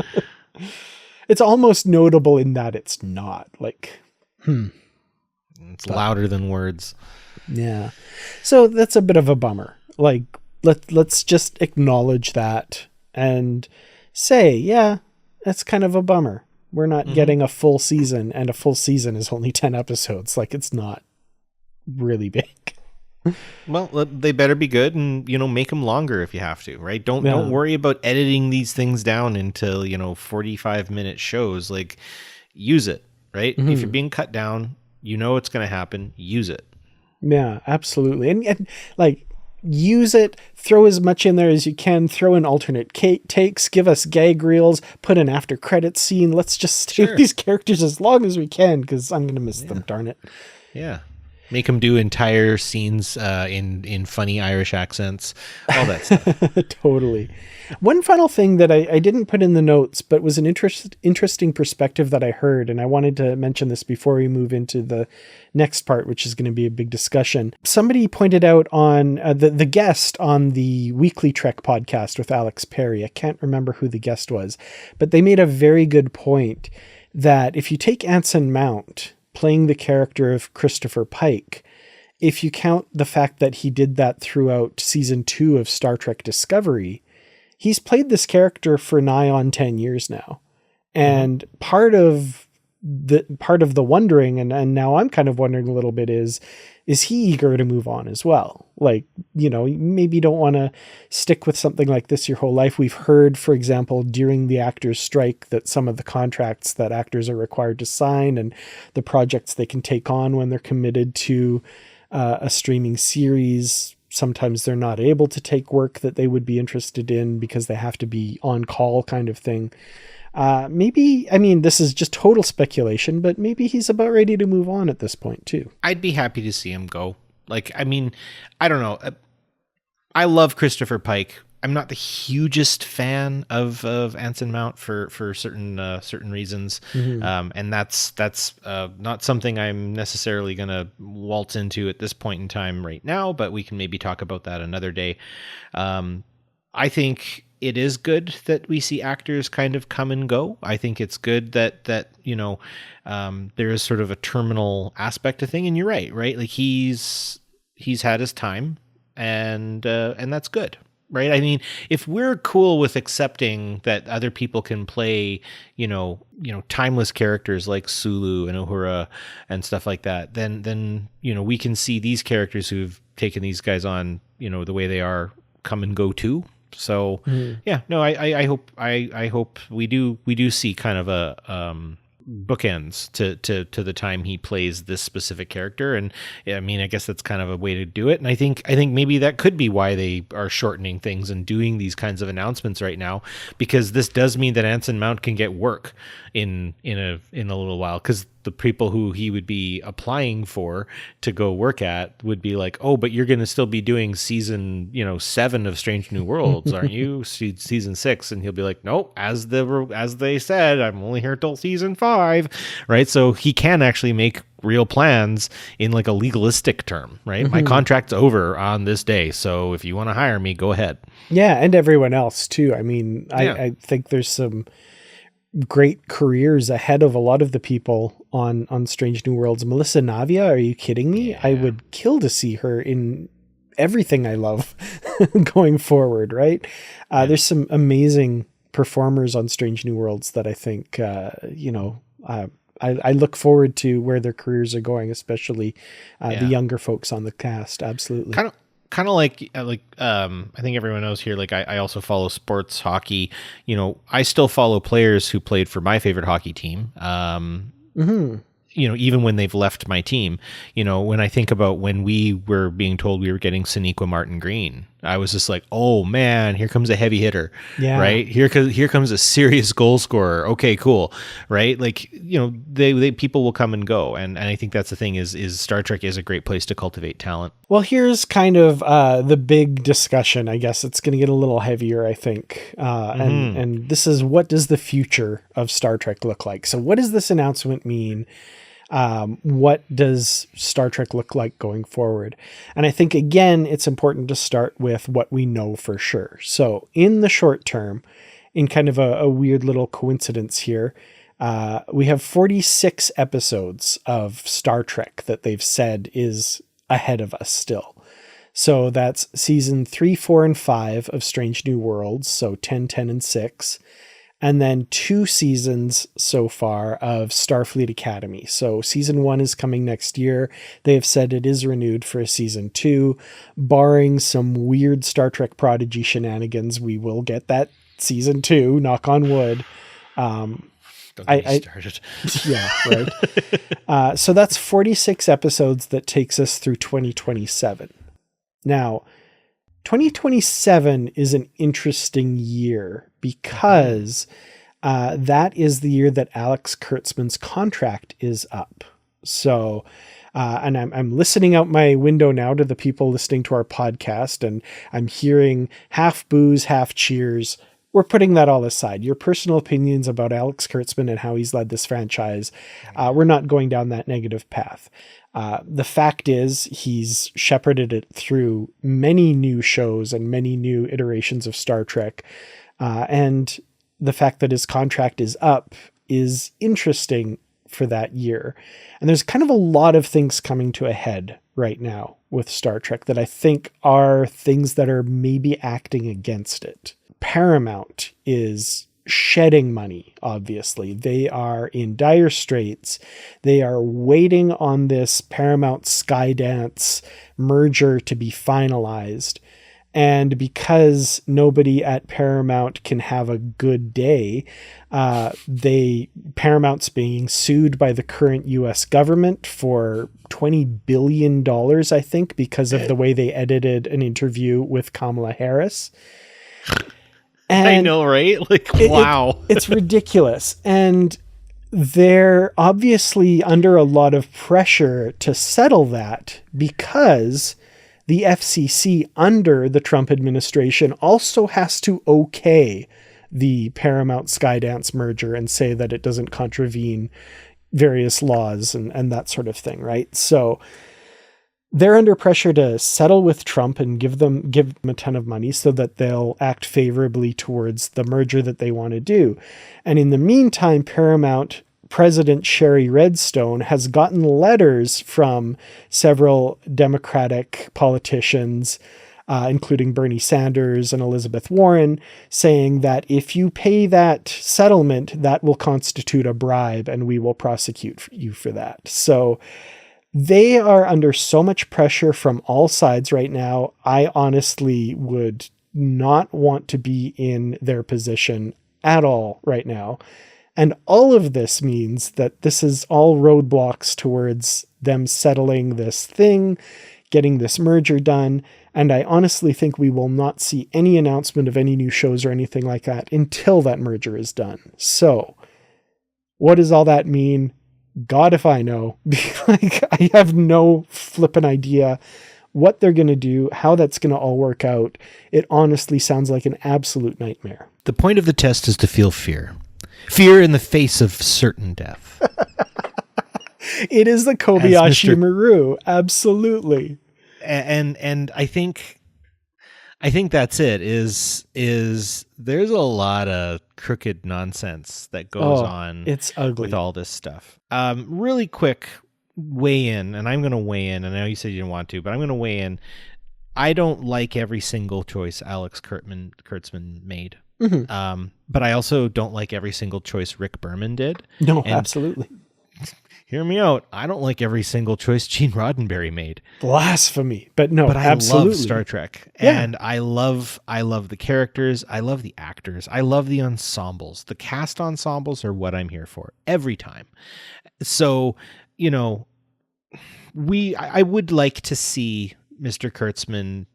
It's almost notable in that it's not. Like, It's louder than words. Yeah. So that's a bit of a bummer. Like, let's just acknowledge that and say, yeah, that's kind of a bummer. We're not getting a full season, and a full season is only 10 episodes. Like, it's not really big. Well, they better be good, and make them longer if you have to, right? Don't worry about editing these things down into 45-minute shows. Like, use it, right? If you're being cut down, you know it's going to happen, use it. Yeah, absolutely. And like, use it, throw as much in there as you can, throw in alternate takes, give us gag reels, put an after credits scene. Let's just stay with these characters as long as we can, because I'm going to miss them, darn it. Yeah. Make them do entire scenes in funny Irish accents, all that stuff. Totally. One final thing that I didn't put in the notes, but was an interesting perspective that I heard, and I wanted to mention this before we move into the next part, which is going to be a big discussion. Somebody pointed out on the guest on the Weekly Trek podcast with Alex Perry. I can't remember who the guest was, but they made a very good point that if you take Anson Mount playing the character of Christopher Pike, if you count the fact that he did that throughout season 2 of Star Trek Discovery, he's played this character for nigh on 10 years now. And part of the wondering, and now I'm kind of wondering a little bit, is he eager to move on as well? Like, maybe you don't want to stick with something like this your whole life. We've heard, for example, during the actors' strike, that some of the contracts that actors are required to sign and the projects they can take on when they're committed to a streaming series, sometimes they're not able to take work that they would be interested in because they have to be on call, kind of thing. This is just total speculation, but maybe he's about ready to move on at this point too. I'd be happy to see him go. I don't know. I love Christopher Pike. I'm not the hugest fan of Anson Mount for certain reasons. And that's not something I'm necessarily going to waltz into at this point in time right now, but we can maybe talk about that another day. I think it is good that we see actors kind of come and go. I think it's good that there is sort of a terminal aspect to thing. And you're right? Like he's had his time, and that's good, right? I mean, if we're cool with accepting that other people can play, timeless characters like Sulu and Uhura and stuff like that, then we can see these characters who've taken these guys on, the way they are, come and go too. So I hope we do see kind of a bookends to the time he plays this specific character. And I guess that's kind of a way to do it. And I think maybe that could be why they are shortening things and doing these kinds of announcements right now, because this does mean that Anson Mount can get work in a little while, because the people who he would be applying for to go work at would be like, oh, but you're going to still be doing season 7 of Strange New Worlds, aren't you? Season 6. And he'll be like, nope, as they said, I'm only here till season 5, right? So he can actually make real plans in like a legalistic term, right? My contract's over on this day, so if you want to hire me, go ahead. Yeah, and everyone else too. I think there's some great careers ahead of a lot of the people on Strange New Worlds. Melissa Navia, are you kidding me? I would kill to see her in everything I love going forward, right? There's some amazing performers on Strange New Worlds that I think, I look forward to where their careers are going, especially the younger folks on the cast. Absolutely. Kind of like I think everyone knows here, like I also follow sports hockey. I still follow players who played for my favorite hockey team. Even when they've left my team. When I think about when we were being told we were getting Sonequa Martin Green, I was just like, oh man, here comes a heavy hitter, right? Here comes a serious goal scorer. Okay, cool, right? Like, they people will come and go, and I think that's the thing is Star Trek is a great place to cultivate talent. Well, here's kind of the big discussion. I guess it's going to get a little heavier, I think, and this is, what does the future of Star Trek look like? So, what does this announcement mean? What does Star Trek look like going forward? And I think, again, it's important to start with what we know for sure. So in the short term, in kind of a weird little coincidence here, we have 46 episodes of Star Trek that they've said is ahead of us still. So that's season 3, 4, and 5 of Strange New Worlds. So 10, 10, and 6. And then 2 seasons so far of Starfleet Academy. So season 1 is coming next year. They have said it is renewed for a season 2. Barring some weird Star Trek Prodigy shenanigans, we will get that season 2, knock on wood. Don't Don't get me started. Yeah, right. So that's 46 episodes that takes us through 2027. Now, 2027 is an interesting year because that is the year that Alex Kurtzman's contract is up. So, and I'm listening out my window now to the people listening to our podcast, and I'm hearing half boos, half cheers. We're putting that all aside. Your personal opinions about Alex Kurtzman and how he's led this franchise, we're not going down that negative path. The fact is he's shepherded it through many new shows and many new iterations of Star Trek. And the fact that his contract is up is interesting for that year. And there's kind of a lot of things coming to a head right now with Star Trek that I think are things that are maybe acting against it. Paramount is shedding money, obviously. They are in dire straits. They are waiting on this Paramount Skydance merger to be finalized. And because nobody at Paramount can have a good day, Paramount's being sued by the current US government for $20 billion, I think, because of the way they edited an interview with Kamala Harris. And I know, right? Like, wow. It's ridiculous. And they're obviously under a lot of pressure to settle that because the FCC under the Trump administration also has to okay the Paramount Skydance merger and say that it doesn't contravene various laws and that sort of thing, right? So they're under pressure to settle with Trump and give them a ton of money so that they'll act favorably towards the merger that they want to do. And in the meantime, Paramount President Sherry Redstone has gotten letters from several Democratic politicians, including Bernie Sanders and Elizabeth Warren, saying that if you pay that settlement, that will constitute a bribe and we will prosecute you for that. So they are under so much pressure from all sides right now. I honestly would not want to be in their position at all right now. And all of this means that this is all roadblocks towards them settling this thing, getting this merger done. And I honestly think we will not see any announcement of any new shows or anything like that until that merger is done. So what does all that mean? God, if I know. Like, I have no flippin' idea what they're going to do, how that's going to all work out. It honestly sounds like an absolute nightmare. The point of the test is to feel fear. Fear in the face of certain death. It is the Kobayashi Maru. Absolutely. And I think that's it is there's a lot of crooked nonsense that goes on. It's ugly with all this stuff. Really quick weigh in, and I'm going to weigh in. And I know you said you didn't want to, but I'm going to weigh in. I don't like every single choice Alex Kurtzman made. Mm-hmm. But I also don't like every single choice Rick Berman did. No, absolutely. Hear me out. I don't like every single choice Gene Roddenberry made. Blasphemy. But no, but I absolutely. love Star Trek. Yeah. And I love the characters. I love the actors. I love the ensembles. The cast ensembles are what I'm here for every time. So, I would like to see Mr. Kurtzman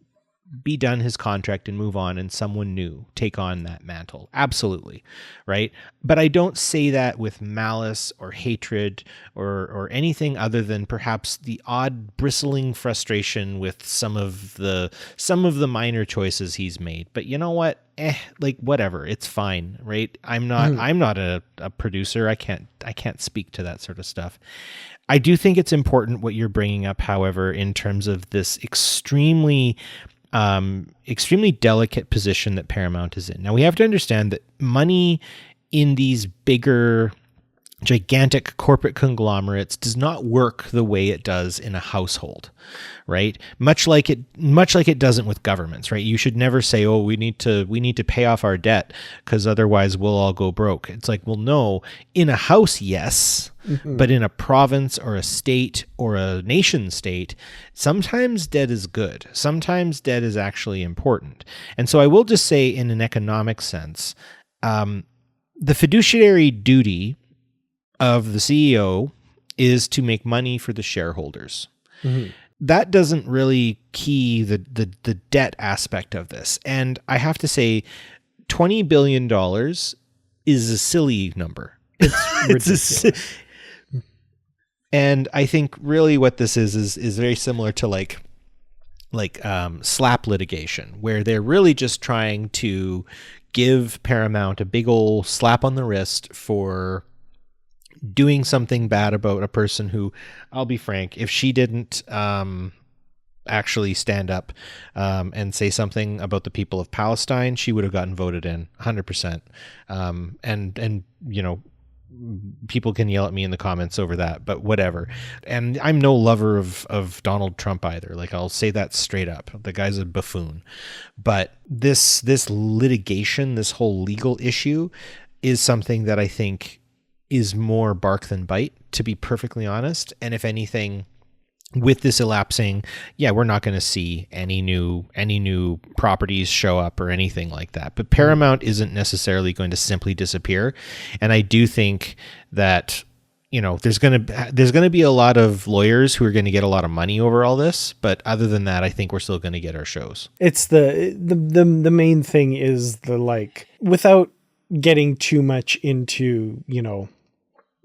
be done his contract and move on and someone new take on that mantle. Absolutely. Right. But I don't say that with malice or hatred or anything other than perhaps the odd bristling frustration with some of the minor choices he's made. But you know what? Whatever. It's fine. Right. I'm not a producer. I can't speak to that sort of stuff. I do think it's important what you're bringing up, however, in terms of this extremely delicate position that Paramount is in. Now, we have to understand that money in these bigger, gigantic corporate conglomerates does not work the way it does in a household, right? Much like it doesn't with governments, right? You should never say, "Oh, we need to pay off our debt because otherwise we'll all go broke." It's like, well, no, in a house, yes. Mm-hmm. But in a province or a state or a nation state, sometimes debt is good. Sometimes debt is actually important. And so I will just say in an economic sense, the fiduciary duty of the CEO is to make money for the shareholders. Mm-hmm. That doesn't really key the debt aspect of this. And I have to say, $20 billion is a silly number. It's ridiculous. And I think really what this is very similar to like slap litigation, where they're really just trying to give Paramount a big old slap on the wrist for doing something bad about a person who, I'll be frank, if she didn't actually stand up and say something about the people of Palestine, she would have gotten voted in 100%. And you know, people can yell at me in the comments over that, but whatever. And I'm no lover of Donald Trump either. Like, I'll say that straight up. The guy's a buffoon. But this litigation, this whole legal issue, is something that I think is more bark than bite, to be perfectly honest. And if anything, with this elapsing, we're not going to see any new properties show up or anything like that. But Paramount isn't necessarily going to simply disappear. And I do think that, you know, there's going to be a lot of lawyers who are going to get a lot of money over all this. But other than that, I think we're still going to get our shows. It's the main thing is the, like, without getting too much into, you know,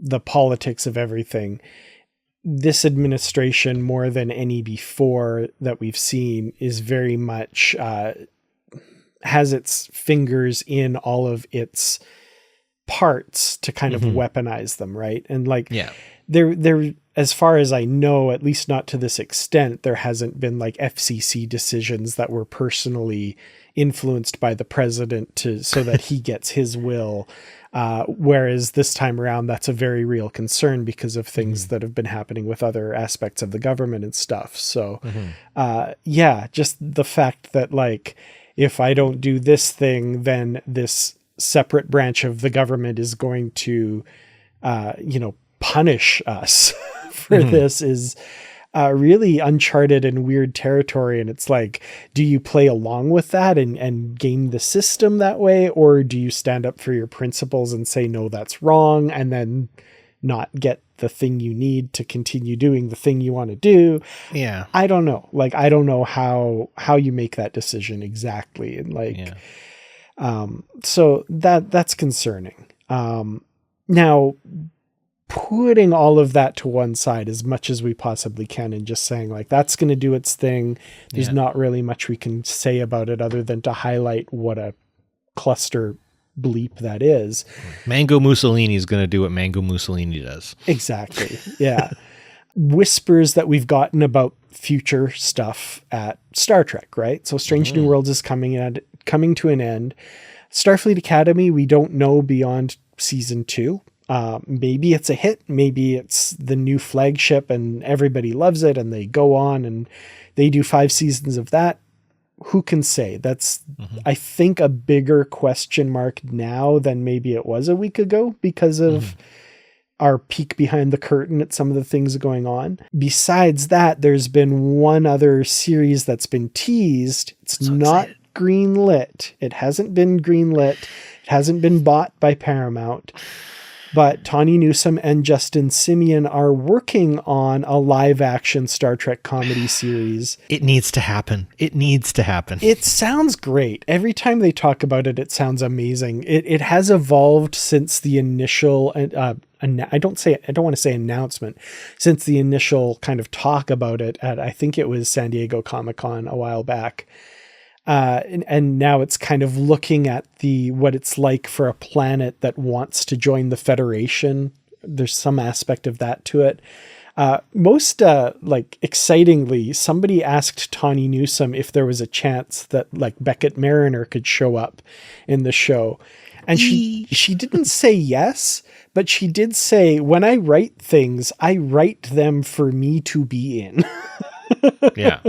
the politics of everything, this administration, more than any before that we've seen, is very much has its fingers in all of its parts to kind of weaponize them, right? And like, there, as far as I know, at least not to this extent, there hasn't been like FCC decisions that were personally influenced by the president so that he gets his will. Whereas this time around, that's a very real concern because of things that have been happening with other aspects of the government and stuff. So, just the fact that, like, if I don't do this thing, then this separate branch of the government is going to, punish us for this is really uncharted and weird territory. And it's like, do you play along with that and game the system that way? Or do you stand up for your principles and say, no, that's wrong, and then not get the thing you need to continue doing the thing you want to do? Yeah. I don't know. Like, I don't know how you make that decision exactly. And like, so that's concerning. Now, putting all of that to one side as much as we possibly can and just saying, like, that's going to do its thing. There's not really much we can say about it other than to highlight what a cluster bleep that is. Mango Mussolini is going to do what Mango Mussolini does. Exactly. Yeah. Whispers that we've gotten about future stuff at Star Trek, right? So Strange New Worlds is coming to an end. Starfleet Academy, we don't know beyond season 2. Maybe it's a hit. Maybe it's the new flagship and everybody loves it and they go on and they do 5 seasons of that. Who can say? That's, I think, a bigger question mark now than maybe it was a week ago because of our peek behind the curtain at some of the things going on. Besides that, there's been one other series that's been teased. It's not greenlit. It hasn't been greenlit. It hasn't been bought by Paramount. But Tawny Newsome and Justin Simien are working on a live-action Star Trek comedy series. It needs to happen. It needs to happen. It sounds great. Every time they talk about it, it sounds amazing. It has evolved since the initial, I don't want to say announcement, since the initial kind of talk about it at, I think it was San Diego Comic-Con a while back. And now it's kind of looking at what it's like for a planet that wants to join the Federation. There's some aspect of that to it. Most excitingly, somebody asked Tawny Newsome if there was a chance that like Beckett Mariner could show up in the show. And she didn't say yes, but she did say, when I write things, I write them for me to be in. Yeah.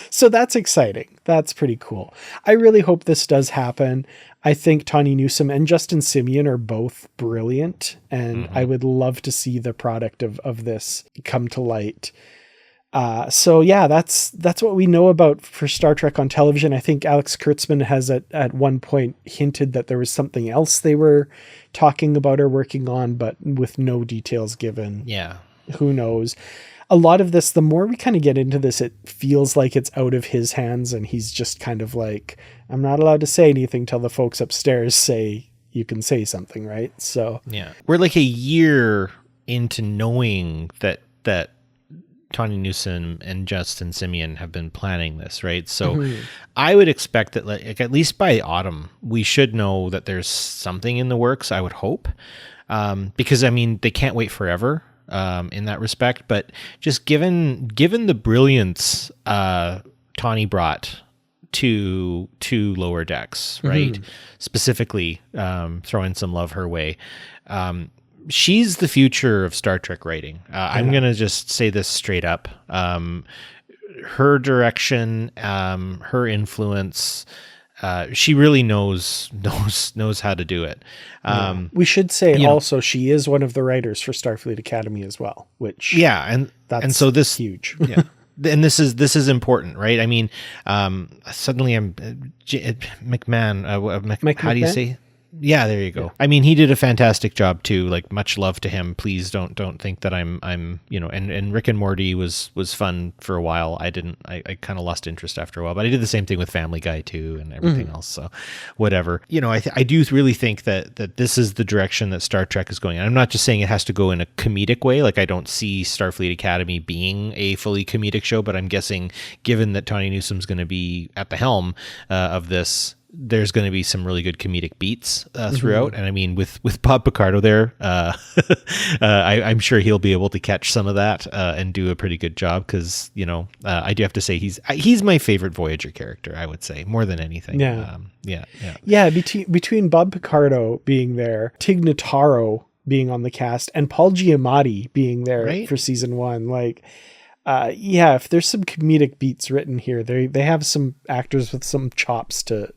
So that's exciting. That's pretty cool. I really hope this does happen. I think Tawny Newsome and Justin Simien are both brilliant, and I would love to see the product of this come to light. So yeah, that's what we know about for Star Trek on television. I think Alex Kurtzman has at one point hinted that there was something else they were talking about or working on, but with no details given. Yeah. Who knows? A lot of this, the more we kind of get into this, it feels like it's out of his hands, and he's just kind of like, I'm not allowed to say anything till the folks upstairs say you can say something, right? So yeah, we're like a year into knowing that Tawny Newsome and Justin Simeon have been planning this, right? So I would expect that like at least by autumn, we should know that there's something in the works, I would hope. Because I mean, they can't wait forever in that respect, but just given the brilliance Tawny brought to Lower Decks, right? Specifically, throwing some love her way. She's the future of Star Trek writing. I'm going to just say this straight up. Her direction, her influence, she really knows how to do it. We should say also she is one of the writers for Starfleet Academy as well, which and so this huge. Yeah. And this is important, right? I mean, suddenly I'm McMahon. How do you say? Yeah, there you go. Yeah. I mean, he did a fantastic job too. Like, much love to him. Please don't think that I'm and Rick and Morty was fun for a while. I kind of lost interest after a while, but I did the same thing with Family Guy too and everything else. So whatever. I do really think that this is the direction that Star Trek is going. And I'm not just saying it has to go in a comedic way. Like, I don't see Starfleet Academy being a fully comedic show, but I'm guessing given that Tawny Newsome's going to be at the helm of this, there's going to be some really good comedic beats throughout. And I mean, with Bob Picardo there, I'm sure he'll be able to catch some of that and do a pretty good job. Cause I do have to say he's my favorite Voyager character, I would say, more than anything. Yeah. Between Bob Picardo being there, Tig Notaro being on the cast, and Paul Giamatti being there for season 1, like, if there's some comedic beats written here, they have some actors with some chops to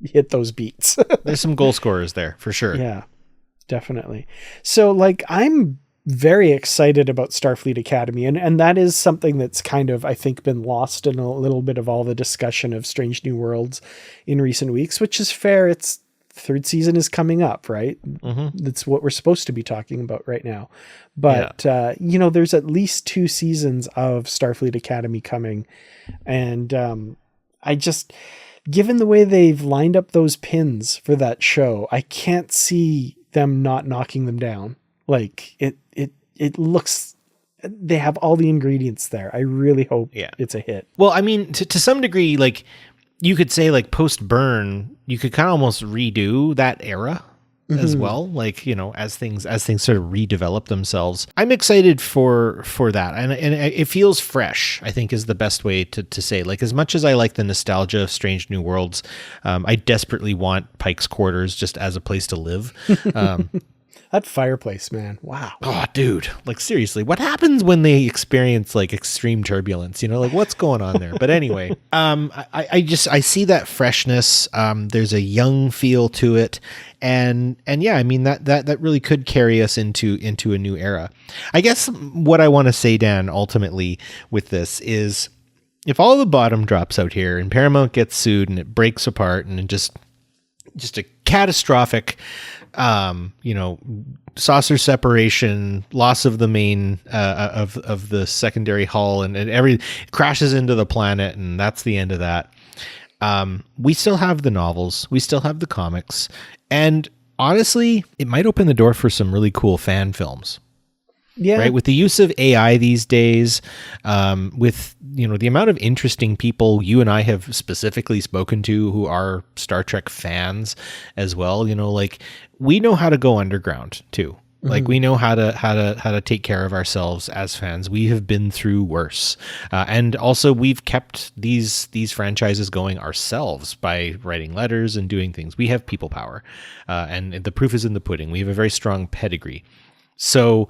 hit those beats. There's some goal scorers there for sure. Yeah, definitely. So like, I'm very excited about Starfleet Academy, and that is something that's kind of, I think, been lost in a little bit of all the discussion of Strange New Worlds in recent weeks, which is fair. It's third season is coming up, right? That's what we're supposed to be talking about right now. But, there's at least 2 seasons of Starfleet Academy coming. And I just, given the way they've lined up those pins for that show, I can't see them not knocking them down. Like, it looks, they have all the ingredients there. I really hope it's a hit. Well, I mean, to some degree, like, you could say, like, post-Burn, you could kind of almost redo that era as well, like, as things sort of redevelop themselves. I'm excited for that, and it feels fresh, I think, is the best way to say. Like, as much as I like the nostalgia of Strange New Worlds, I desperately want Pike's Quarters just as a place to live. That fireplace, man. Wow. Oh, dude. Like, seriously, what happens when they experience like extreme turbulence? Like, what's going on there? But anyway, I see that freshness. There's a young feel to it. And yeah, I mean, that really could carry us into a new era. I guess what I want to say, Dan, ultimately with this is, if all the bottom drops out here and Paramount gets sued and it breaks apart and it just a catastrophic, saucer separation, loss of the main, of the secondary hull, and every crashes into the planet, and that's the end of that. We still have the novels, we still have the comics, and honestly, it might open the door for some really cool fan films. Yeah. Right. With the use of AI these days, with, the amount of interesting people you and I have specifically spoken to who are Star Trek fans as well, like, we know how to go underground too. Like, we know how to take care of ourselves as fans. We have been through worse. And also we've kept these franchises going ourselves by writing letters and doing things. We have people power, and the proof is in the pudding. We have a very strong pedigree. So,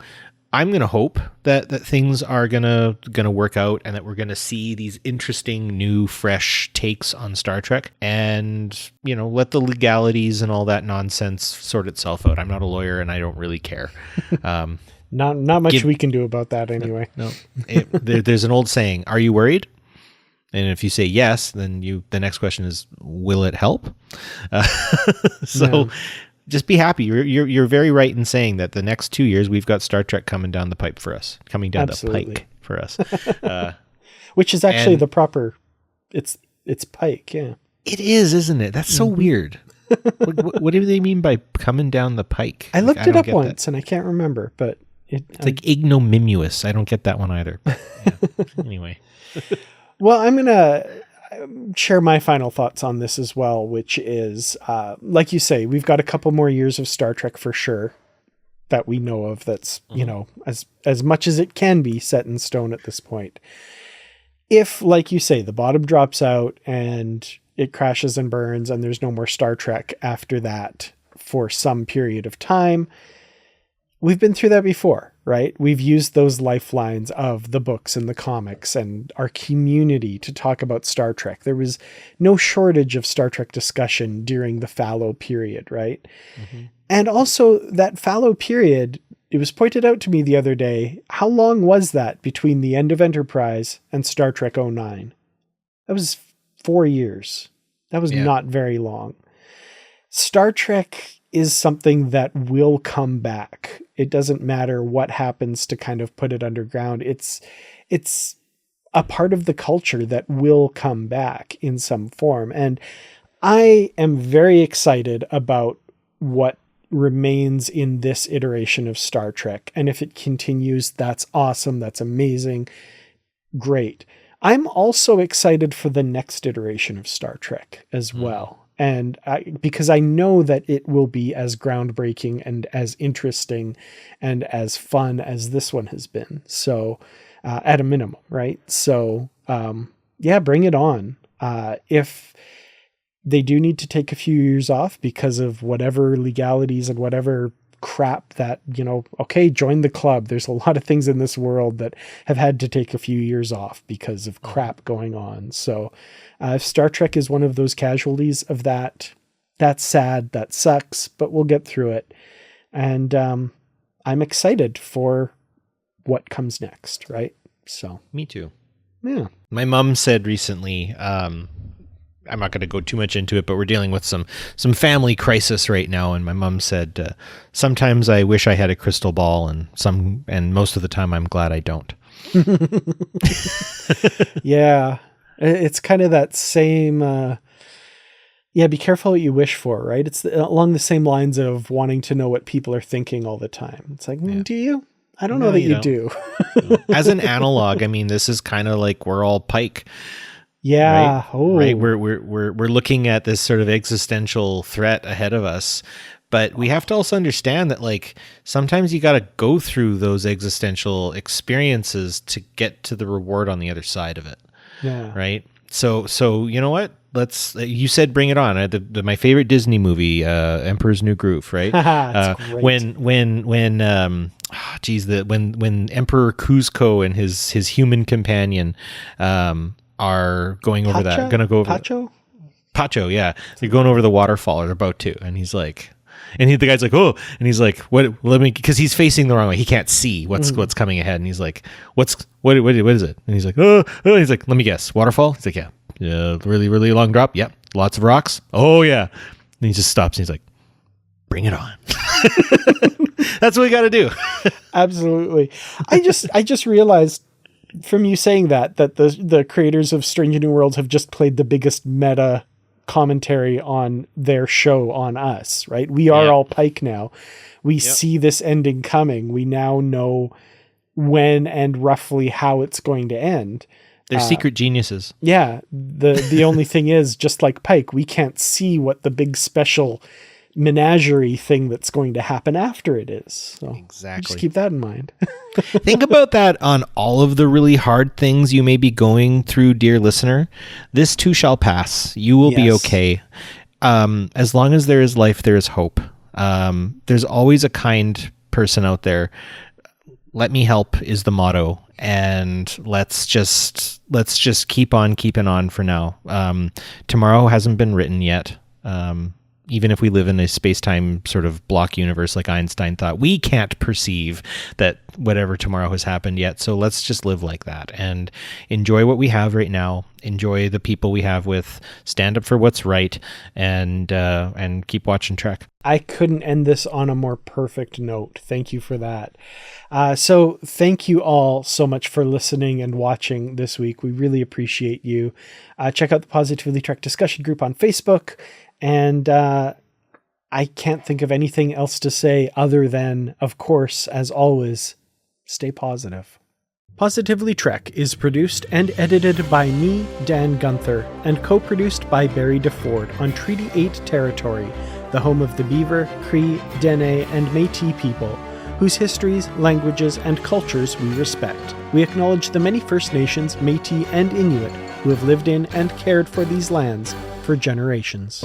I'm going to hope that things are going to work out and that we're going to see these interesting new fresh takes on Star Trek and, let the legalities and all that nonsense sort itself out. I'm not a lawyer and I don't really care. Not much we can do about that anyway. No. There's an old saying, are you worried? And if you say yes, then the next question is, will it help? Just be happy. You're very right in saying that the next 2 years we've got Star Trek coming down the pike for us. Which is actually the proper. It's Pike. Yeah, it is, isn't it? That's so weird. What do they mean by coming down the pike? I looked it up once and I can't remember, but it's like ignominious. I don't get that one either. But, yeah. Anyway. Well, I'm gonna share my final thoughts on this as well, which is, like you say, we've got a couple more years of Star Trek for sure that we know of. That's, as much as it can be set in stone at this point. If, like you say, the bottom drops out and it crashes and burns and there's no more Star Trek after that for some period of time, we've been through that before, right? We've used those lifelines of the books and the comics and our community to talk about Star Trek. There was no shortage of Star Trek discussion during the fallow period, right? Mm-hmm. And also that fallow period, it was pointed out to me the other day, how long was that between the end of Enterprise and Star Trek 09? That was 4 years. That was not very long. Star Trek is something that will come back. It doesn't matter what happens to kind of put it underground. It's a part of the culture that will come back in some form. And I am very excited about what remains in this iteration of Star Trek. And if it continues, that's awesome. That's amazing. Great. I'm also excited for the next iteration of Star Trek as well. And because I know that it will be as groundbreaking and as interesting and as fun as this one has been. So at a minimum, right? So bring it on. If they do need to take a few years off because of whatever legalities and whatever crap that, join the club. There's a lot of things in this world that have had to take a few years off because of crap going on. So if Star Trek is one of those casualties of that, that's sad, that sucks, but we'll get through it. And I'm excited for what comes next, right? So me too. Yeah. My mom said recently, I'm not going to go too much into it, but we're dealing with some family crisis right now. And my mom said, sometimes I wish I had a crystal ball and most of the time I'm glad I don't. Yeah. It's kind of that same, be careful what you wish for, right? It's along the same lines of wanting to know what people are thinking all the time. It's like, do you? I don't know that you do. As an analog, I mean, this is kind of like we're all Pike. Yeah. Right? Oh. Right. We're looking at this sort of existential threat ahead of us, but we have to also understand that like sometimes you got to go through those existential experiences to get to the reward on the other side of it. Yeah. Right. So you know what? You said bring it on. My favorite Disney movie, Emperor's New Groove, right? Great. When Emperor Kuzco and his human companion, are going over Pacho, yeah. They're going over the waterfall, or they're about to, and he's like, the guy's like, oh, and he's like, what? Let me, because he's facing the wrong way. He can't see what's coming ahead, and he's like, what is it? And he's like, oh, he's like, let me guess, waterfall. He's like, yeah, really, really long drop. Yep, lots of rocks. Oh yeah, and he just stops, and he's like, bring it on. That's what we got to do. Absolutely. I just realized from you saying that the creators of Strange New Worlds have just played the biggest meta commentary on their show on us, right? We are all Pike now. We see this ending coming. We now know when and roughly how it's going to end. They're secret geniuses. Yeah. The only thing is, just like Pike, we can't see what the big special menagerie thing that's going to happen after it is. So exactly. Just keep that in mind. Think about that on all of the really hard things you may be going through, dear listener. This too shall pass. You will be okay. As long as there is life, there is hope. There's always a kind person out there let me help is the motto, and let's just keep on keeping on for now. Tomorrow hasn't been written yet. Even if we live in a space-time sort of block universe like Einstein thought, we can't perceive that whatever tomorrow has happened yet. So let's just live like that and enjoy what we have right now. Enjoy the people we have with, stand up for what's right, and keep watching Trek. I couldn't end this on a more perfect note. Thank you for that. So thank you all so much for listening and watching this week. We really appreciate you. Check out the Positively Trek discussion group on Facebook. And I can't think of anything else to say other than, of course, as always, stay positive. Positively Trek is produced and edited by me, Dan Gunther, and co-produced by Barry DeFord on Treaty 8 territory, the home of the Beaver, Cree, Dene, and Métis people, whose histories, languages, and cultures we respect. We acknowledge the many First Nations, Métis, and Inuit who have lived in and cared for these lands for generations.